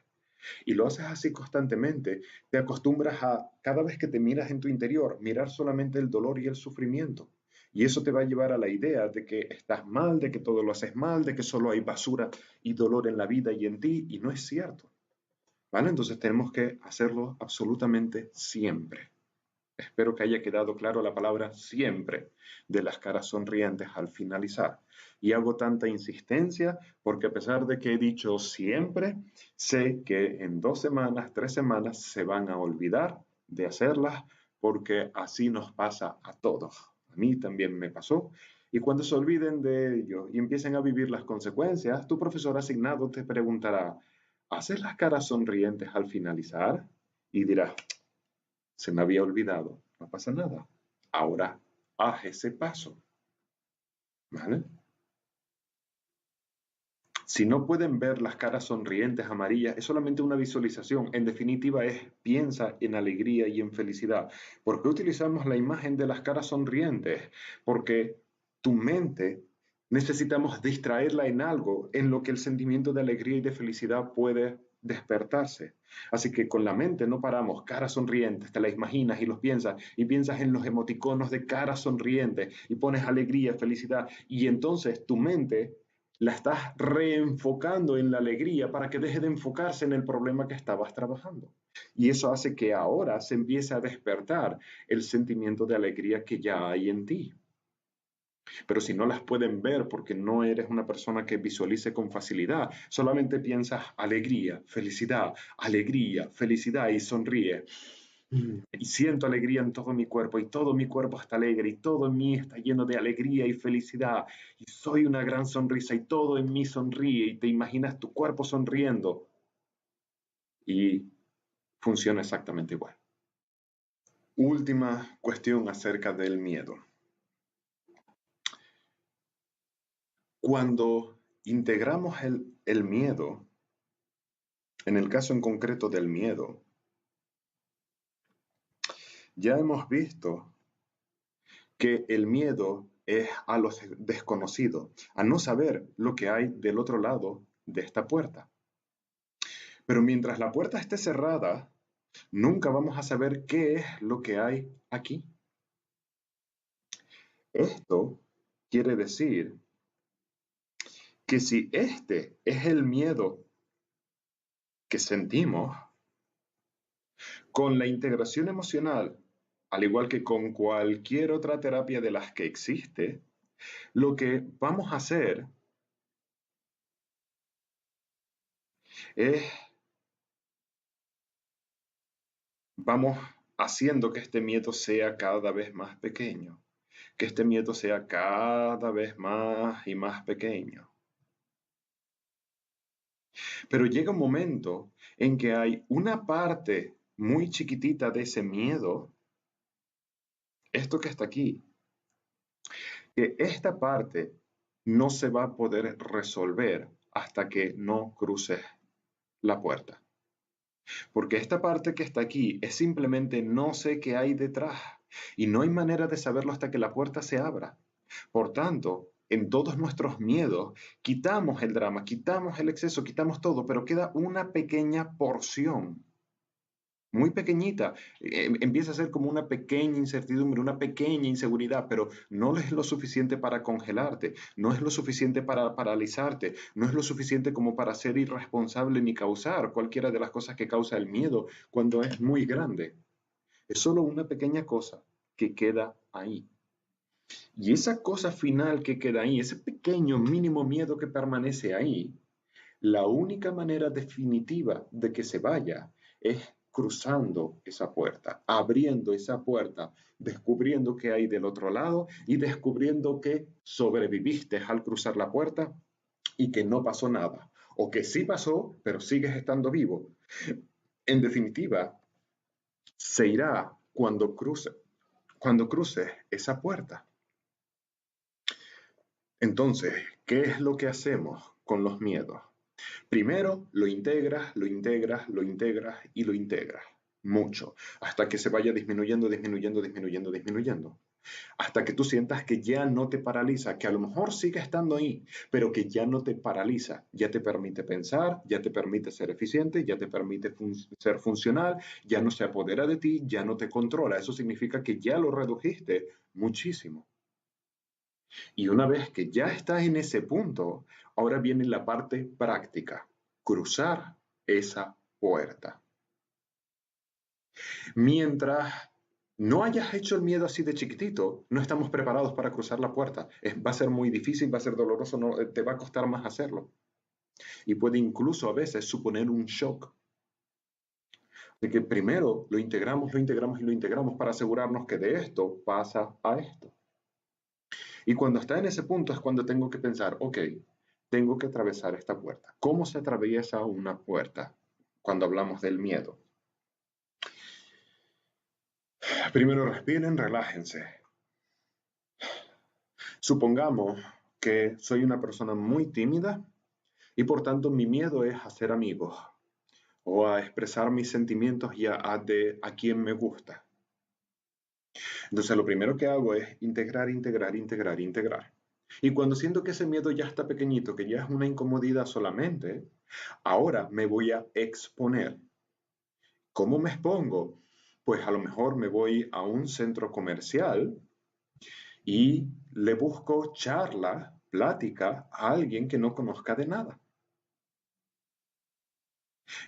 A: y lo haces así constantemente, te acostumbras a, cada vez que te miras en tu interior, mirar solamente el dolor y el sufrimiento. Y eso te va a llevar a la idea de que estás mal, de que todo lo haces mal, de que solo hay basura y dolor en la vida y en ti, y no es cierto. ¿Vale? Entonces tenemos que hacerlo absolutamente siempre. Espero que haya quedado claro la palabra siempre de las caras sonrientes al finalizar. Y hago tanta insistencia porque a pesar de que he dicho siempre, sé que en 2 semanas, 3 semanas se van a olvidar de hacerlas porque así nos pasa a todos. A mí también me pasó. Y cuando se olviden de ello y empiecen a vivir las consecuencias, tu profesor asignado te preguntará, ¿haces las caras sonrientes al finalizar? Y dirás, se me había olvidado, no pasa nada. Ahora haz ese paso, ¿vale? Si no pueden ver las caras sonrientes, amarillas, es solamente una visualización. En definitiva, piensa en alegría y en felicidad. ¿Por qué utilizamos la imagen de las caras sonrientes? Porque tu mente necesitamos distraerla en algo en lo que el sentimiento de alegría y de felicidad puede despertarse. Así que con la mente no paramos, caras sonrientes, te la imaginas y piensas en los emoticonos de caras sonrientes y pones alegría, felicidad y entonces tu mente la estás reenfocando en la alegría para que deje de enfocarse en el problema que estabas trabajando. Y eso hace que ahora se empiece a despertar el sentimiento de alegría que ya hay en ti. Pero si no las pueden ver porque no eres una persona que visualice con facilidad, solamente piensas alegría, felicidad y sonríe. Y siento alegría en todo mi cuerpo y todo mi cuerpo está alegre y todo en mí está lleno de alegría y felicidad y soy una gran sonrisa y todo en mí sonríe y te imaginas tu cuerpo sonriendo y funciona exactamente igual. Última cuestión acerca del miedo. Cuando integramos el miedo, en el caso en concreto del miedo, ya hemos visto que el miedo es a lo desconocido, a no saber lo que hay del otro lado de esta puerta. Pero mientras la puerta esté cerrada, nunca vamos a saber qué es lo que hay aquí. Esto quiere decir que si este es el miedo que sentimos, con la integración emocional, al igual que con cualquier otra terapia de las que existe, lo que vamos a hacer es, vamos haciendo que este miedo sea cada vez más pequeño, que este miedo sea cada vez más y más pequeño. Pero llega un momento en que hay una parte muy chiquitita de ese miedo, esto que está aquí, que esta parte no se va a poder resolver hasta que no cruces la puerta. Porque esta parte que está aquí es simplemente no sé qué hay detrás y no hay manera de saberlo hasta que la puerta se abra. Por tanto, en todos nuestros miedos, quitamos el drama, quitamos el exceso, quitamos todo, pero queda una pequeña porción muy pequeñita, empieza a ser como una pequeña incertidumbre, una pequeña inseguridad, pero no es lo suficiente para congelarte, no es lo suficiente para paralizarte, no es lo suficiente como para ser irresponsable ni causar cualquiera de las cosas que causa el miedo cuando es muy grande. Es solo una pequeña cosa que queda ahí. Y esa cosa final que queda ahí, ese pequeño mínimo miedo que permanece ahí, la única manera definitiva de que se vaya es cruzando esa puerta, abriendo esa puerta, descubriendo qué hay del otro lado y descubriendo que sobreviviste al cruzar la puerta y que no pasó nada, o que sí pasó, pero sigues estando vivo. En definitiva, se irá cuando cruce esa puerta. Entonces, ¿qué es lo que hacemos con los miedos? Primero lo integras, lo integras, lo integras y lo integras. Mucho. Hasta que se vaya disminuyendo, disminuyendo, disminuyendo, disminuyendo. Hasta que tú sientas que ya no te paraliza, que a lo mejor sigue estando ahí, pero que ya no te paraliza. Ya te permite pensar, ya te permite ser eficiente, ya te permite ser funcional, ya no se apodera de ti, ya no te controla. Eso significa que ya lo redujiste muchísimo. Y una vez que ya estás en ese punto, ahora viene la parte práctica, cruzar esa puerta. Mientras no hayas hecho el miedo así de chiquitito, no estamos preparados para cruzar la puerta. Va a ser muy difícil, va a ser doloroso, te va a costar más hacerlo. Y puede incluso a veces suponer un shock. De que primero lo integramos y lo integramos para asegurarnos que de esto pasa a esto. Y cuando está en ese punto es cuando tengo que pensar, ok, tengo que atravesar esta puerta. ¿Cómo se atraviesa una puerta cuando hablamos del miedo? Primero respiren, relájense. Supongamos que soy una persona muy tímida Y por tanto mi miedo es a ser amigos o a expresar mis sentimientos y a quien me gusta. Entonces lo primero que hago es integrar, integrar, integrar, integrar. Y cuando siento que ese miedo ya está pequeñito, que ya es una incomodidad solamente, ahora me voy a exponer. ¿Cómo me expongo? Pues a lo mejor me voy a un centro comercial y le busco charla, plática a alguien que no conozca de nada.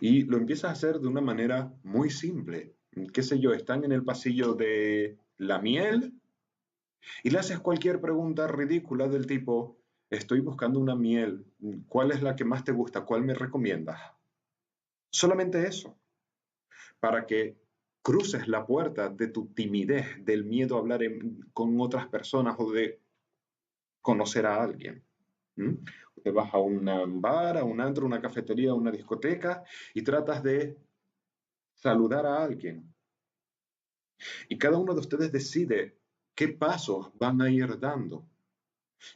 A: Y lo empiezas a hacer de una manera muy simple. Qué sé yo, están en el pasillo de la miel y le haces cualquier pregunta ridícula del tipo, estoy buscando una miel, ¿cuál es la que más te gusta? ¿Cuál me recomiendas? Solamente eso, para que cruces la puerta de tu timidez, del miedo a hablar con otras personas o de conocer a alguien. ¿Mm? Te vas a un bar, a un antro, una cafetería, una discoteca y tratas de saludar a alguien. Y cada uno de ustedes decide qué pasos van a ir dando.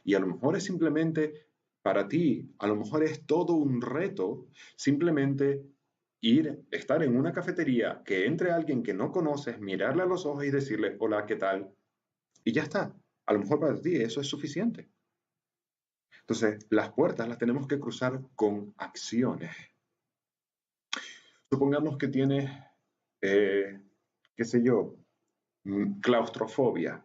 A: Y a lo mejor es simplemente para ti, a lo mejor es todo un reto simplemente estar en una cafetería, que entre alguien que no conoces, mirarle a los ojos y decirle, hola, ¿qué tal? Y ya está. A lo mejor para ti eso es suficiente. Entonces, las puertas las tenemos que cruzar con acciones. Supongamos que tienes, qué sé yo, claustrofobia.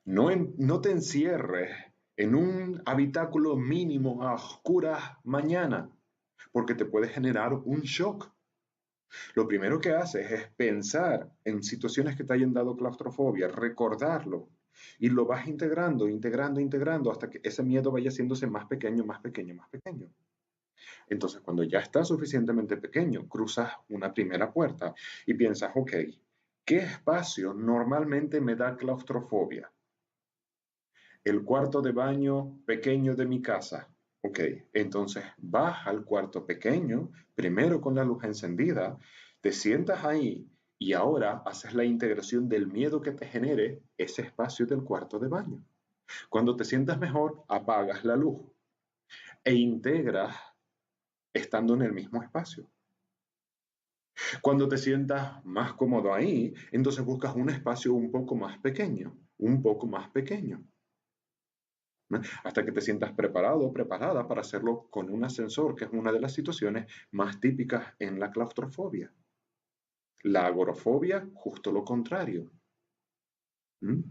A: No te encierres en un habitáculo mínimo a oscuras mañana, porque te puede generar un shock. Lo primero que haces es pensar en situaciones que te hayan dado claustrofobia, recordarlo, y lo vas integrando, integrando, integrando, hasta que ese miedo vaya haciéndose más pequeño, más pequeño, más pequeño. Entonces, cuando ya está suficientemente pequeño, cruzas una primera puerta y piensas, ok, ¿qué espacio normalmente me da claustrofobia? El cuarto de baño pequeño de mi casa. Ok, entonces vas al cuarto pequeño, primero con la luz encendida, te sientas ahí y ahora haces la integración del miedo que te genere ese espacio del cuarto de baño. Cuando te sientas mejor, apagas la luz e integras estando en el mismo espacio. Cuando te sientas más cómodo ahí, entonces buscas un espacio un poco más pequeño, un poco más pequeño, ¿no? Hasta que te sientas preparado o preparada para hacerlo con un ascensor, que es una de las situaciones más típicas en la claustrofobia. La agorafobia, justo lo contrario. ¿Mm?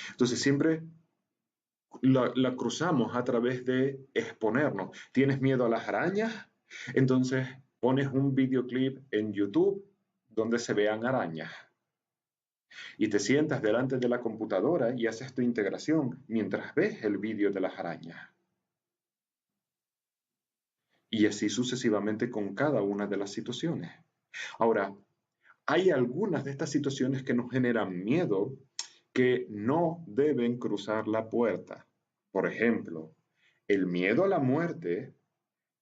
A: Entonces siempre la cruzamos a través de exponernos. ¿Tienes miedo a las arañas? Entonces pones un videoclip en YouTube donde se vean arañas y te sientas delante de la computadora y haces tu integración mientras ves el vídeo de las arañas. Y así sucesivamente con cada una de las situaciones. Ahora, hay algunas de estas situaciones que nos generan miedo que no deben cruzar la puerta. Por ejemplo, el miedo a la muerte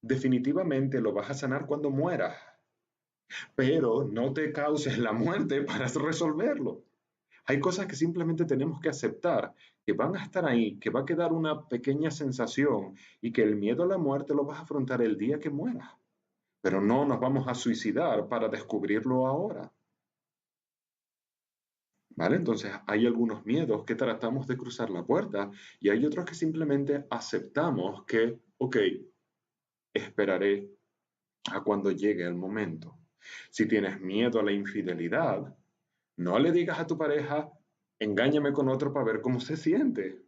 A: definitivamente lo vas a sanar cuando mueras, pero no te causes la muerte para resolverlo. Hay cosas que simplemente tenemos que aceptar, que van a estar ahí, que va a quedar una pequeña sensación y que el miedo a la muerte lo vas a afrontar el día que mueras. Pero no nos vamos a suicidar para descubrirlo ahora. ¿Vale? Entonces hay algunos miedos que tratamos de cruzar la puerta y hay otros que simplemente aceptamos que, ok, esperaré a cuando llegue el momento. Si tienes miedo a la infidelidad, no le digas a tu pareja, engáñame con otro para ver cómo se siente.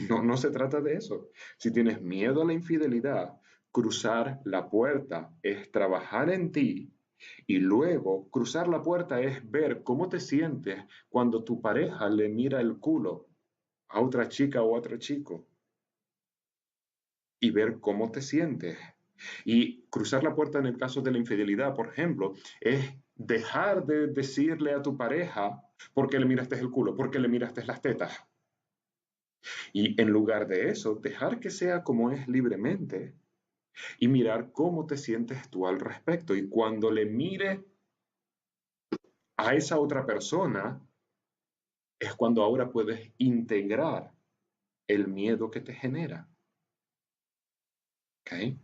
A: No, no se trata de eso. Si tienes miedo a la infidelidad, cruzar la puerta es trabajar en ti y luego cruzar la puerta es ver cómo te sientes cuando tu pareja le mira el culo a otra chica o a otro chico y ver cómo te sientes. Y cruzar la puerta en el caso de la infidelidad, por ejemplo, es dejar de decirle a tu pareja por qué le miraste el culo, por qué le miraste las tetas. Y en lugar de eso, dejar que sea como es libremente y mirar cómo te sientes tú al respecto. Y cuando le mire a esa otra persona, es cuando ahora puedes integrar el miedo que te genera. ¿Ok?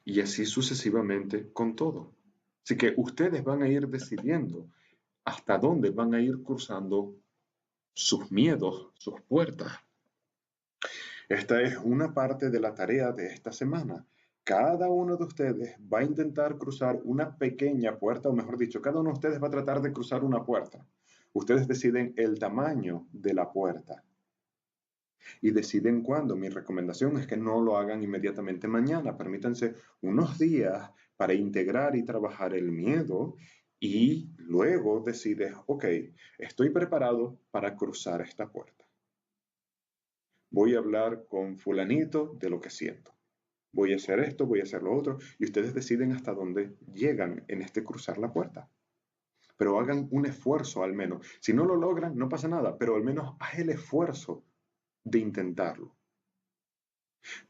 A: Y así sucesivamente con todo. Así que ustedes van a ir decidiendo hasta dónde van a ir cruzando sus miedos, sus puertas. Esta es una parte de la tarea de esta semana. Cada uno de ustedes va a intentar cruzar una pequeña puerta, o mejor dicho, cada uno de ustedes va a tratar de cruzar una puerta. Ustedes deciden el tamaño de la puerta y deciden cuándo. Mi recomendación es que no lo hagan inmediatamente mañana. Permítanse unos días para integrar y trabajar el miedo y luego decides, ok, estoy preparado para cruzar esta puerta. Voy a hablar con fulanito de lo que siento. Voy a hacer esto, voy a hacer lo otro, y ustedes deciden hasta dónde llegan en este cruzar la puerta. Pero hagan un esfuerzo al menos. Si no lo logran, no pasa nada, pero al menos haz el esfuerzo de intentarlo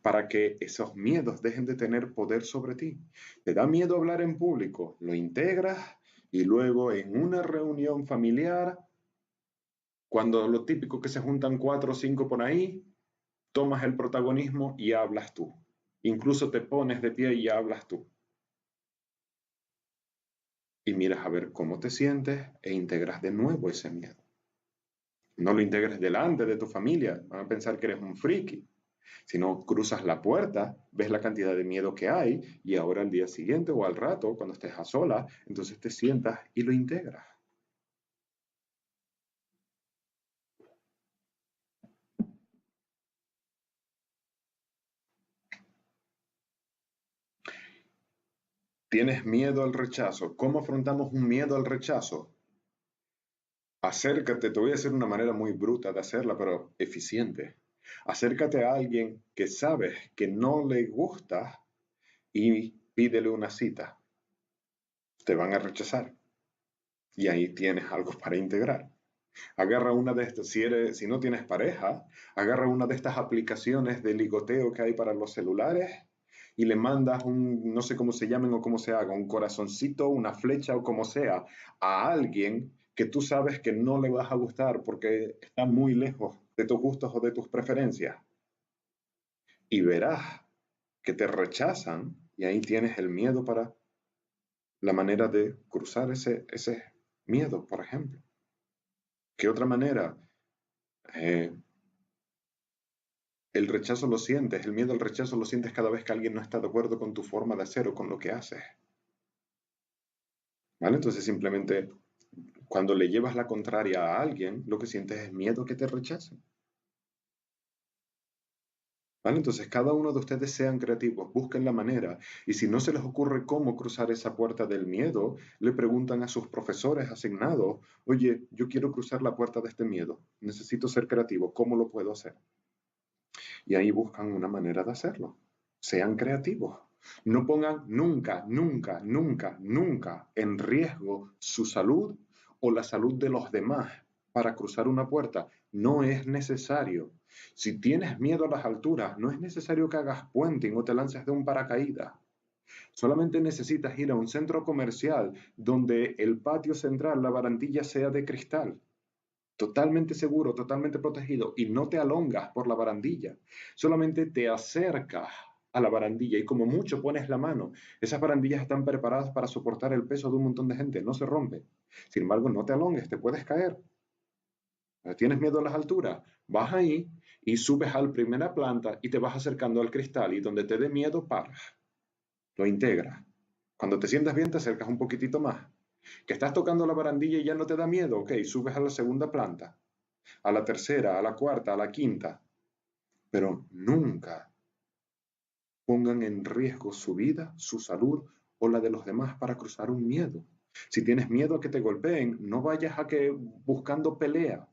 A: para que esos miedos dejen de tener poder sobre ti. ¿Te da miedo hablar en público? Lo integras y luego en una reunión familiar, cuando lo típico que se juntan cuatro o cinco por ahí, tomas el protagonismo y hablas tú. Incluso te pones de pie y hablas tú. Y miras a ver cómo te sientes e integras de nuevo ese miedo. No lo integres delante de tu familia, van a pensar que eres un friki. Si no cruzas la puerta, ves la cantidad de miedo que hay y ahora al día siguiente o al rato, cuando estés a solas, entonces te sientas y lo integras. ¿Tienes miedo al rechazo? ¿Cómo afrontamos un miedo al rechazo? Acércate, te voy a decir una manera muy bruta de hacerla, pero eficiente. Acércate a alguien que sabes que no le gusta y pídele una cita. Te van a rechazar y ahí tienes algo para integrar. Agarra una de estas, si no tienes pareja, agarra una de estas aplicaciones de ligoteo que hay para los celulares y le mandas un, no sé cómo se llamen o cómo se haga, un corazoncito, una flecha o como sea, a alguien que tú sabes que no le vas a gustar porque está muy lejos de tus gustos o de tus preferencias. Y verás que te rechazan y ahí tienes el miedo para la manera de cruzar ese miedo, por ejemplo. ¿Qué otra manera? Eh, el rechazo lo sientes, el miedo al rechazo lo sientes cada vez que alguien no está de acuerdo con tu forma de hacer o con lo que haces. ¿Vale? Entonces simplemente cuando le llevas la contraria a alguien, lo que sientes es miedo que te rechacen. ¿Vale? Entonces cada uno de ustedes sean creativos, busquen la manera y si no se les ocurre cómo cruzar esa puerta del miedo, le preguntan a sus profesores asignados, oye, yo quiero cruzar la puerta de este miedo, necesito ser creativo, ¿cómo lo puedo hacer? Y ahí buscan una manera de hacerlo. Sean creativos. No pongan nunca, nunca, nunca, nunca en riesgo su salud o la salud de los demás para cruzar una puerta. No es necesario. Si tienes miedo a las alturas, no es necesario que hagas puenting o te lances de un paracaídas. Solamente necesitas ir a un centro comercial donde el patio central, la barandilla sea de cristal totalmente seguro, totalmente protegido y no te alongas por la barandilla, solamente te acercas a la barandilla y como mucho pones la mano. Esas barandillas están preparadas para soportar el peso de un montón de gente, no se rompe. Sin embargo, no te alongues, te puedes caer. ¿Tienes miedo a las alturas? Vas ahí y subes a la primera planta y te vas acercando al cristal y donde te dé miedo, paras. Lo integras. Cuando te sientas bien, te acercas un poquitito más. Que estás tocando la barandilla y ya no te da miedo, ok, subes a la segunda planta, a la tercera, a la cuarta, a la quinta, pero nunca pongan en riesgo su vida, su salud o la de los demás para cruzar un miedo. Si tienes miedo a que te golpeen, no vayas a que buscando pelea.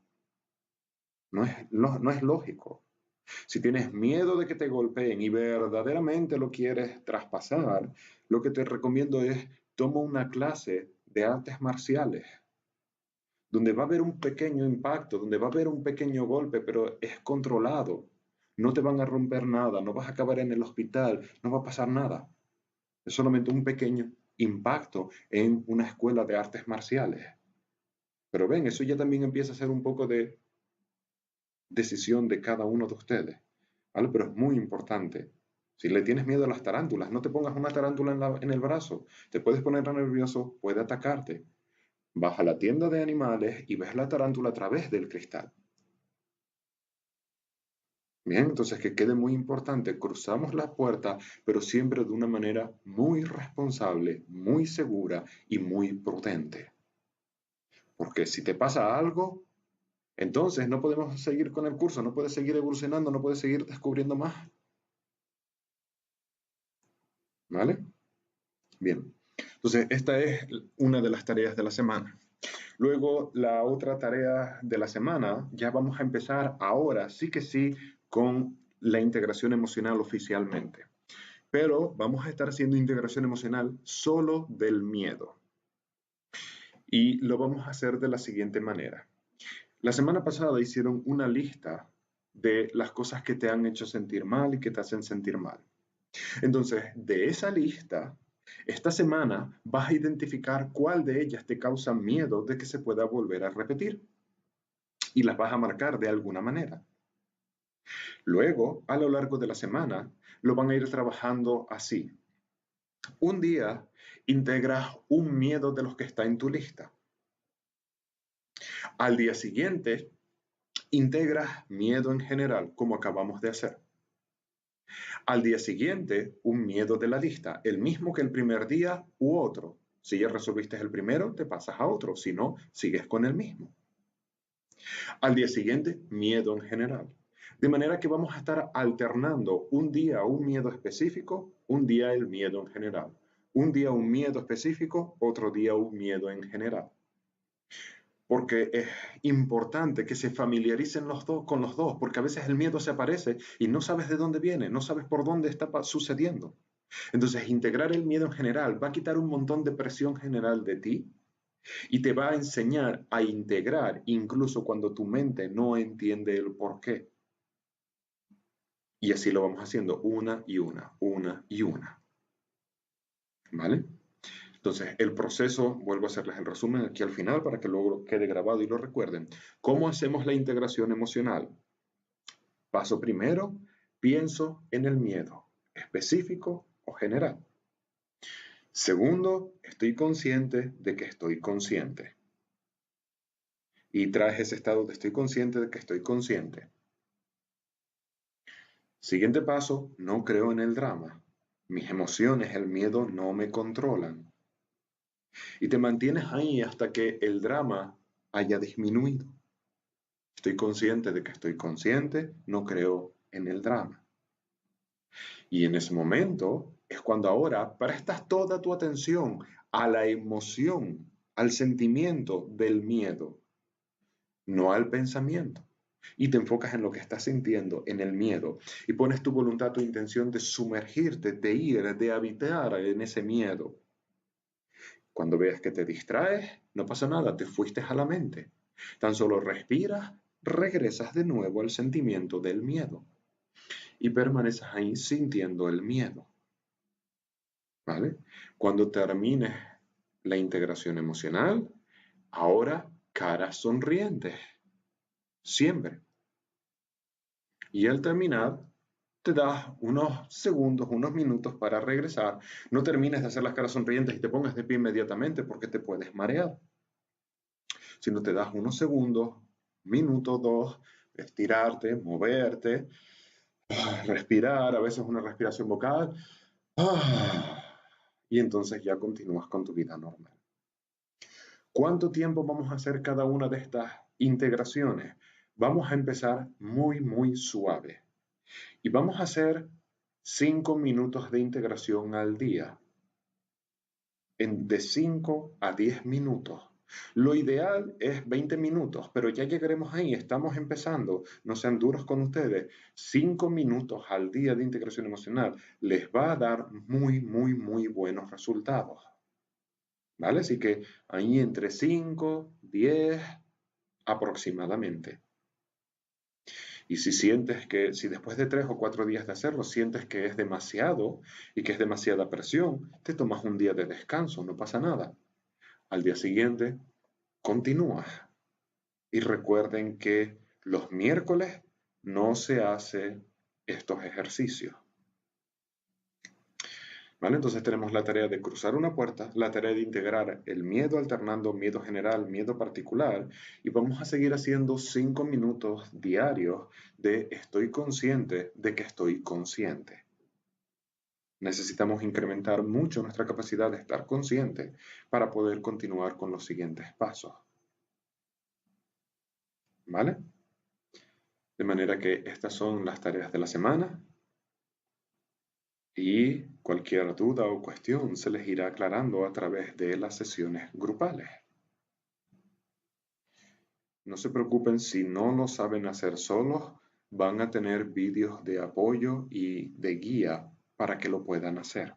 A: No es lógico. Si tienes miedo de que te golpeen y verdaderamente lo quieres traspasar, lo que te recomiendo es toma una clase de artes marciales donde va a haber un pequeño impacto, donde va a haber un pequeño golpe, pero es controlado. No te van a romper nada, no vas a acabar en el hospital, no va a pasar nada. Es solamente un pequeño impacto en una escuela de artes marciales. Pero ven, eso ya también empieza a ser un poco de decisión de cada uno de ustedes. ¿vale? Pero es muy importante. Si le tienes miedo a las tarántulas, no te pongas una tarántula en el brazo. Te puedes poner nervioso, puede atacarte. Vas a la tienda de animales y ves la tarántula a través del cristal. Bien, entonces que quede muy importante, cruzamos la puerta, pero siempre de una manera muy responsable, muy segura y muy prudente. Porque si te pasa algo, entonces no podemos seguir con el curso, no puedes seguir evolucionando, no puedes seguir descubriendo más. ¿Vale? Bien. Entonces, esta es una de las tareas de la semana. Luego, la otra tarea de la semana, ya vamos a empezar ahora, sí que sí, con la integración emocional oficialmente. Pero vamos a estar haciendo integración emocional solo del miedo. Y lo vamos a hacer de la siguiente manera. La semana pasada hicieron una lista de las cosas que te han hecho sentir mal y que te hacen sentir mal. Entonces, de esa lista, esta semana vas a identificar cuál de ellas te causa miedo de que se pueda volver a repetir y las vas a marcar de alguna manera. Luego, a lo largo de la semana, lo van a ir trabajando así. Un día integras un miedo de los que está en tu lista. Al día siguiente, integras miedo en general, como acabamos de hacer. Al día siguiente, un miedo de la lista, el mismo que el primer día u otro. Si ya resolviste el primero, te pasas a otro, si no, sigues con el mismo. Al día siguiente, miedo en general. De manera que vamos a estar alternando un día un miedo específico, un día el miedo en general. Un día un miedo específico, otro día un miedo en general. Porque es importante que se familiaricen los dos con los dos, porque a veces el miedo se aparece y no sabes de dónde viene, no sabes por dónde está sucediendo. Entonces, integrar el miedo en general va a quitar un montón de presión general de ti y te va a enseñar a integrar incluso cuando tu mente no entiende el por qué. Y así lo vamos haciendo una y una y una. ¿Vale? Entonces, el proceso, vuelvo a hacerles el resumen aquí al final para que luego quede grabado y lo recuerden. ¿Cómo hacemos la integración emocional? Paso primero, pienso en el miedo, específico o general. Segundo, estoy consciente de que estoy consciente. Y tras ese estado de estoy consciente de que estoy consciente. Siguiente paso, no creo en el drama. Mis emociones, el miedo no me controlan. Y te mantienes ahí hasta que el drama haya disminuido. Estoy consciente de que estoy consciente, no creo en el drama. Y en ese momento es cuando ahora prestas toda tu atención a la emoción, al sentimiento del miedo, no al pensamiento. Y te enfocas en lo que estás sintiendo, en el miedo, y pones tu voluntad, tu intención de sumergirte, de ir, de habitar en ese miedo. Cuando veas que te distraes, no pasa nada, te fuiste a la mente. Tan solo respiras, regresas de nuevo al sentimiento del miedo y permaneces ahí sintiendo el miedo. ¿Vale? Cuando termines la integración emocional, ahora caras sonrientes, siempre. Y al terminar, te das unos segundos, unos minutos para regresar. No termines de hacer las caras sonrientes y te pongas de pie inmediatamente porque te puedes marear. Sino te das unos segundos, minuto, dos, estirarte, moverte, respirar, a veces una respiración vocal. Y entonces ya continúas con tu vida normal. ¿Cuánto tiempo vamos a hacer cada una de estas integraciones? Vamos a empezar muy, muy suave. Y vamos a hacer 5 minutos de integración al día. De 5 a 10 minutos. Lo ideal es 20 minutos, pero ya llegaremos ahí, estamos empezando, no sean duros con ustedes. 5 minutos al día de integración emocional les va a dar muy, muy, muy buenos resultados. ¿Vale? Así que ahí entre 5, 10 aproximadamente. Y si sientes que, si después de 3 o 4 días de hacerlo, sientes que es demasiado y que es demasiada presión, te tomas un día de descanso, no pasa nada. Al día siguiente, continúas. Y recuerden que los miércoles no se hace estos ejercicios. ¿Vale? Entonces tenemos la tarea de cruzar una puerta, la tarea de integrar el miedo alternando miedo general, miedo particular, y vamos a seguir haciendo 5 minutos diarios de estoy consciente de que estoy consciente. Necesitamos incrementar mucho nuestra capacidad de estar consciente para poder continuar con los siguientes pasos. ¿Vale? De manera que estas son las tareas de la semana y cualquier duda o cuestión se les irá aclarando a través de las sesiones grupales. No se preocupen si no lo saben hacer solos, van a tener vídeos de apoyo y de guía para que lo puedan hacer.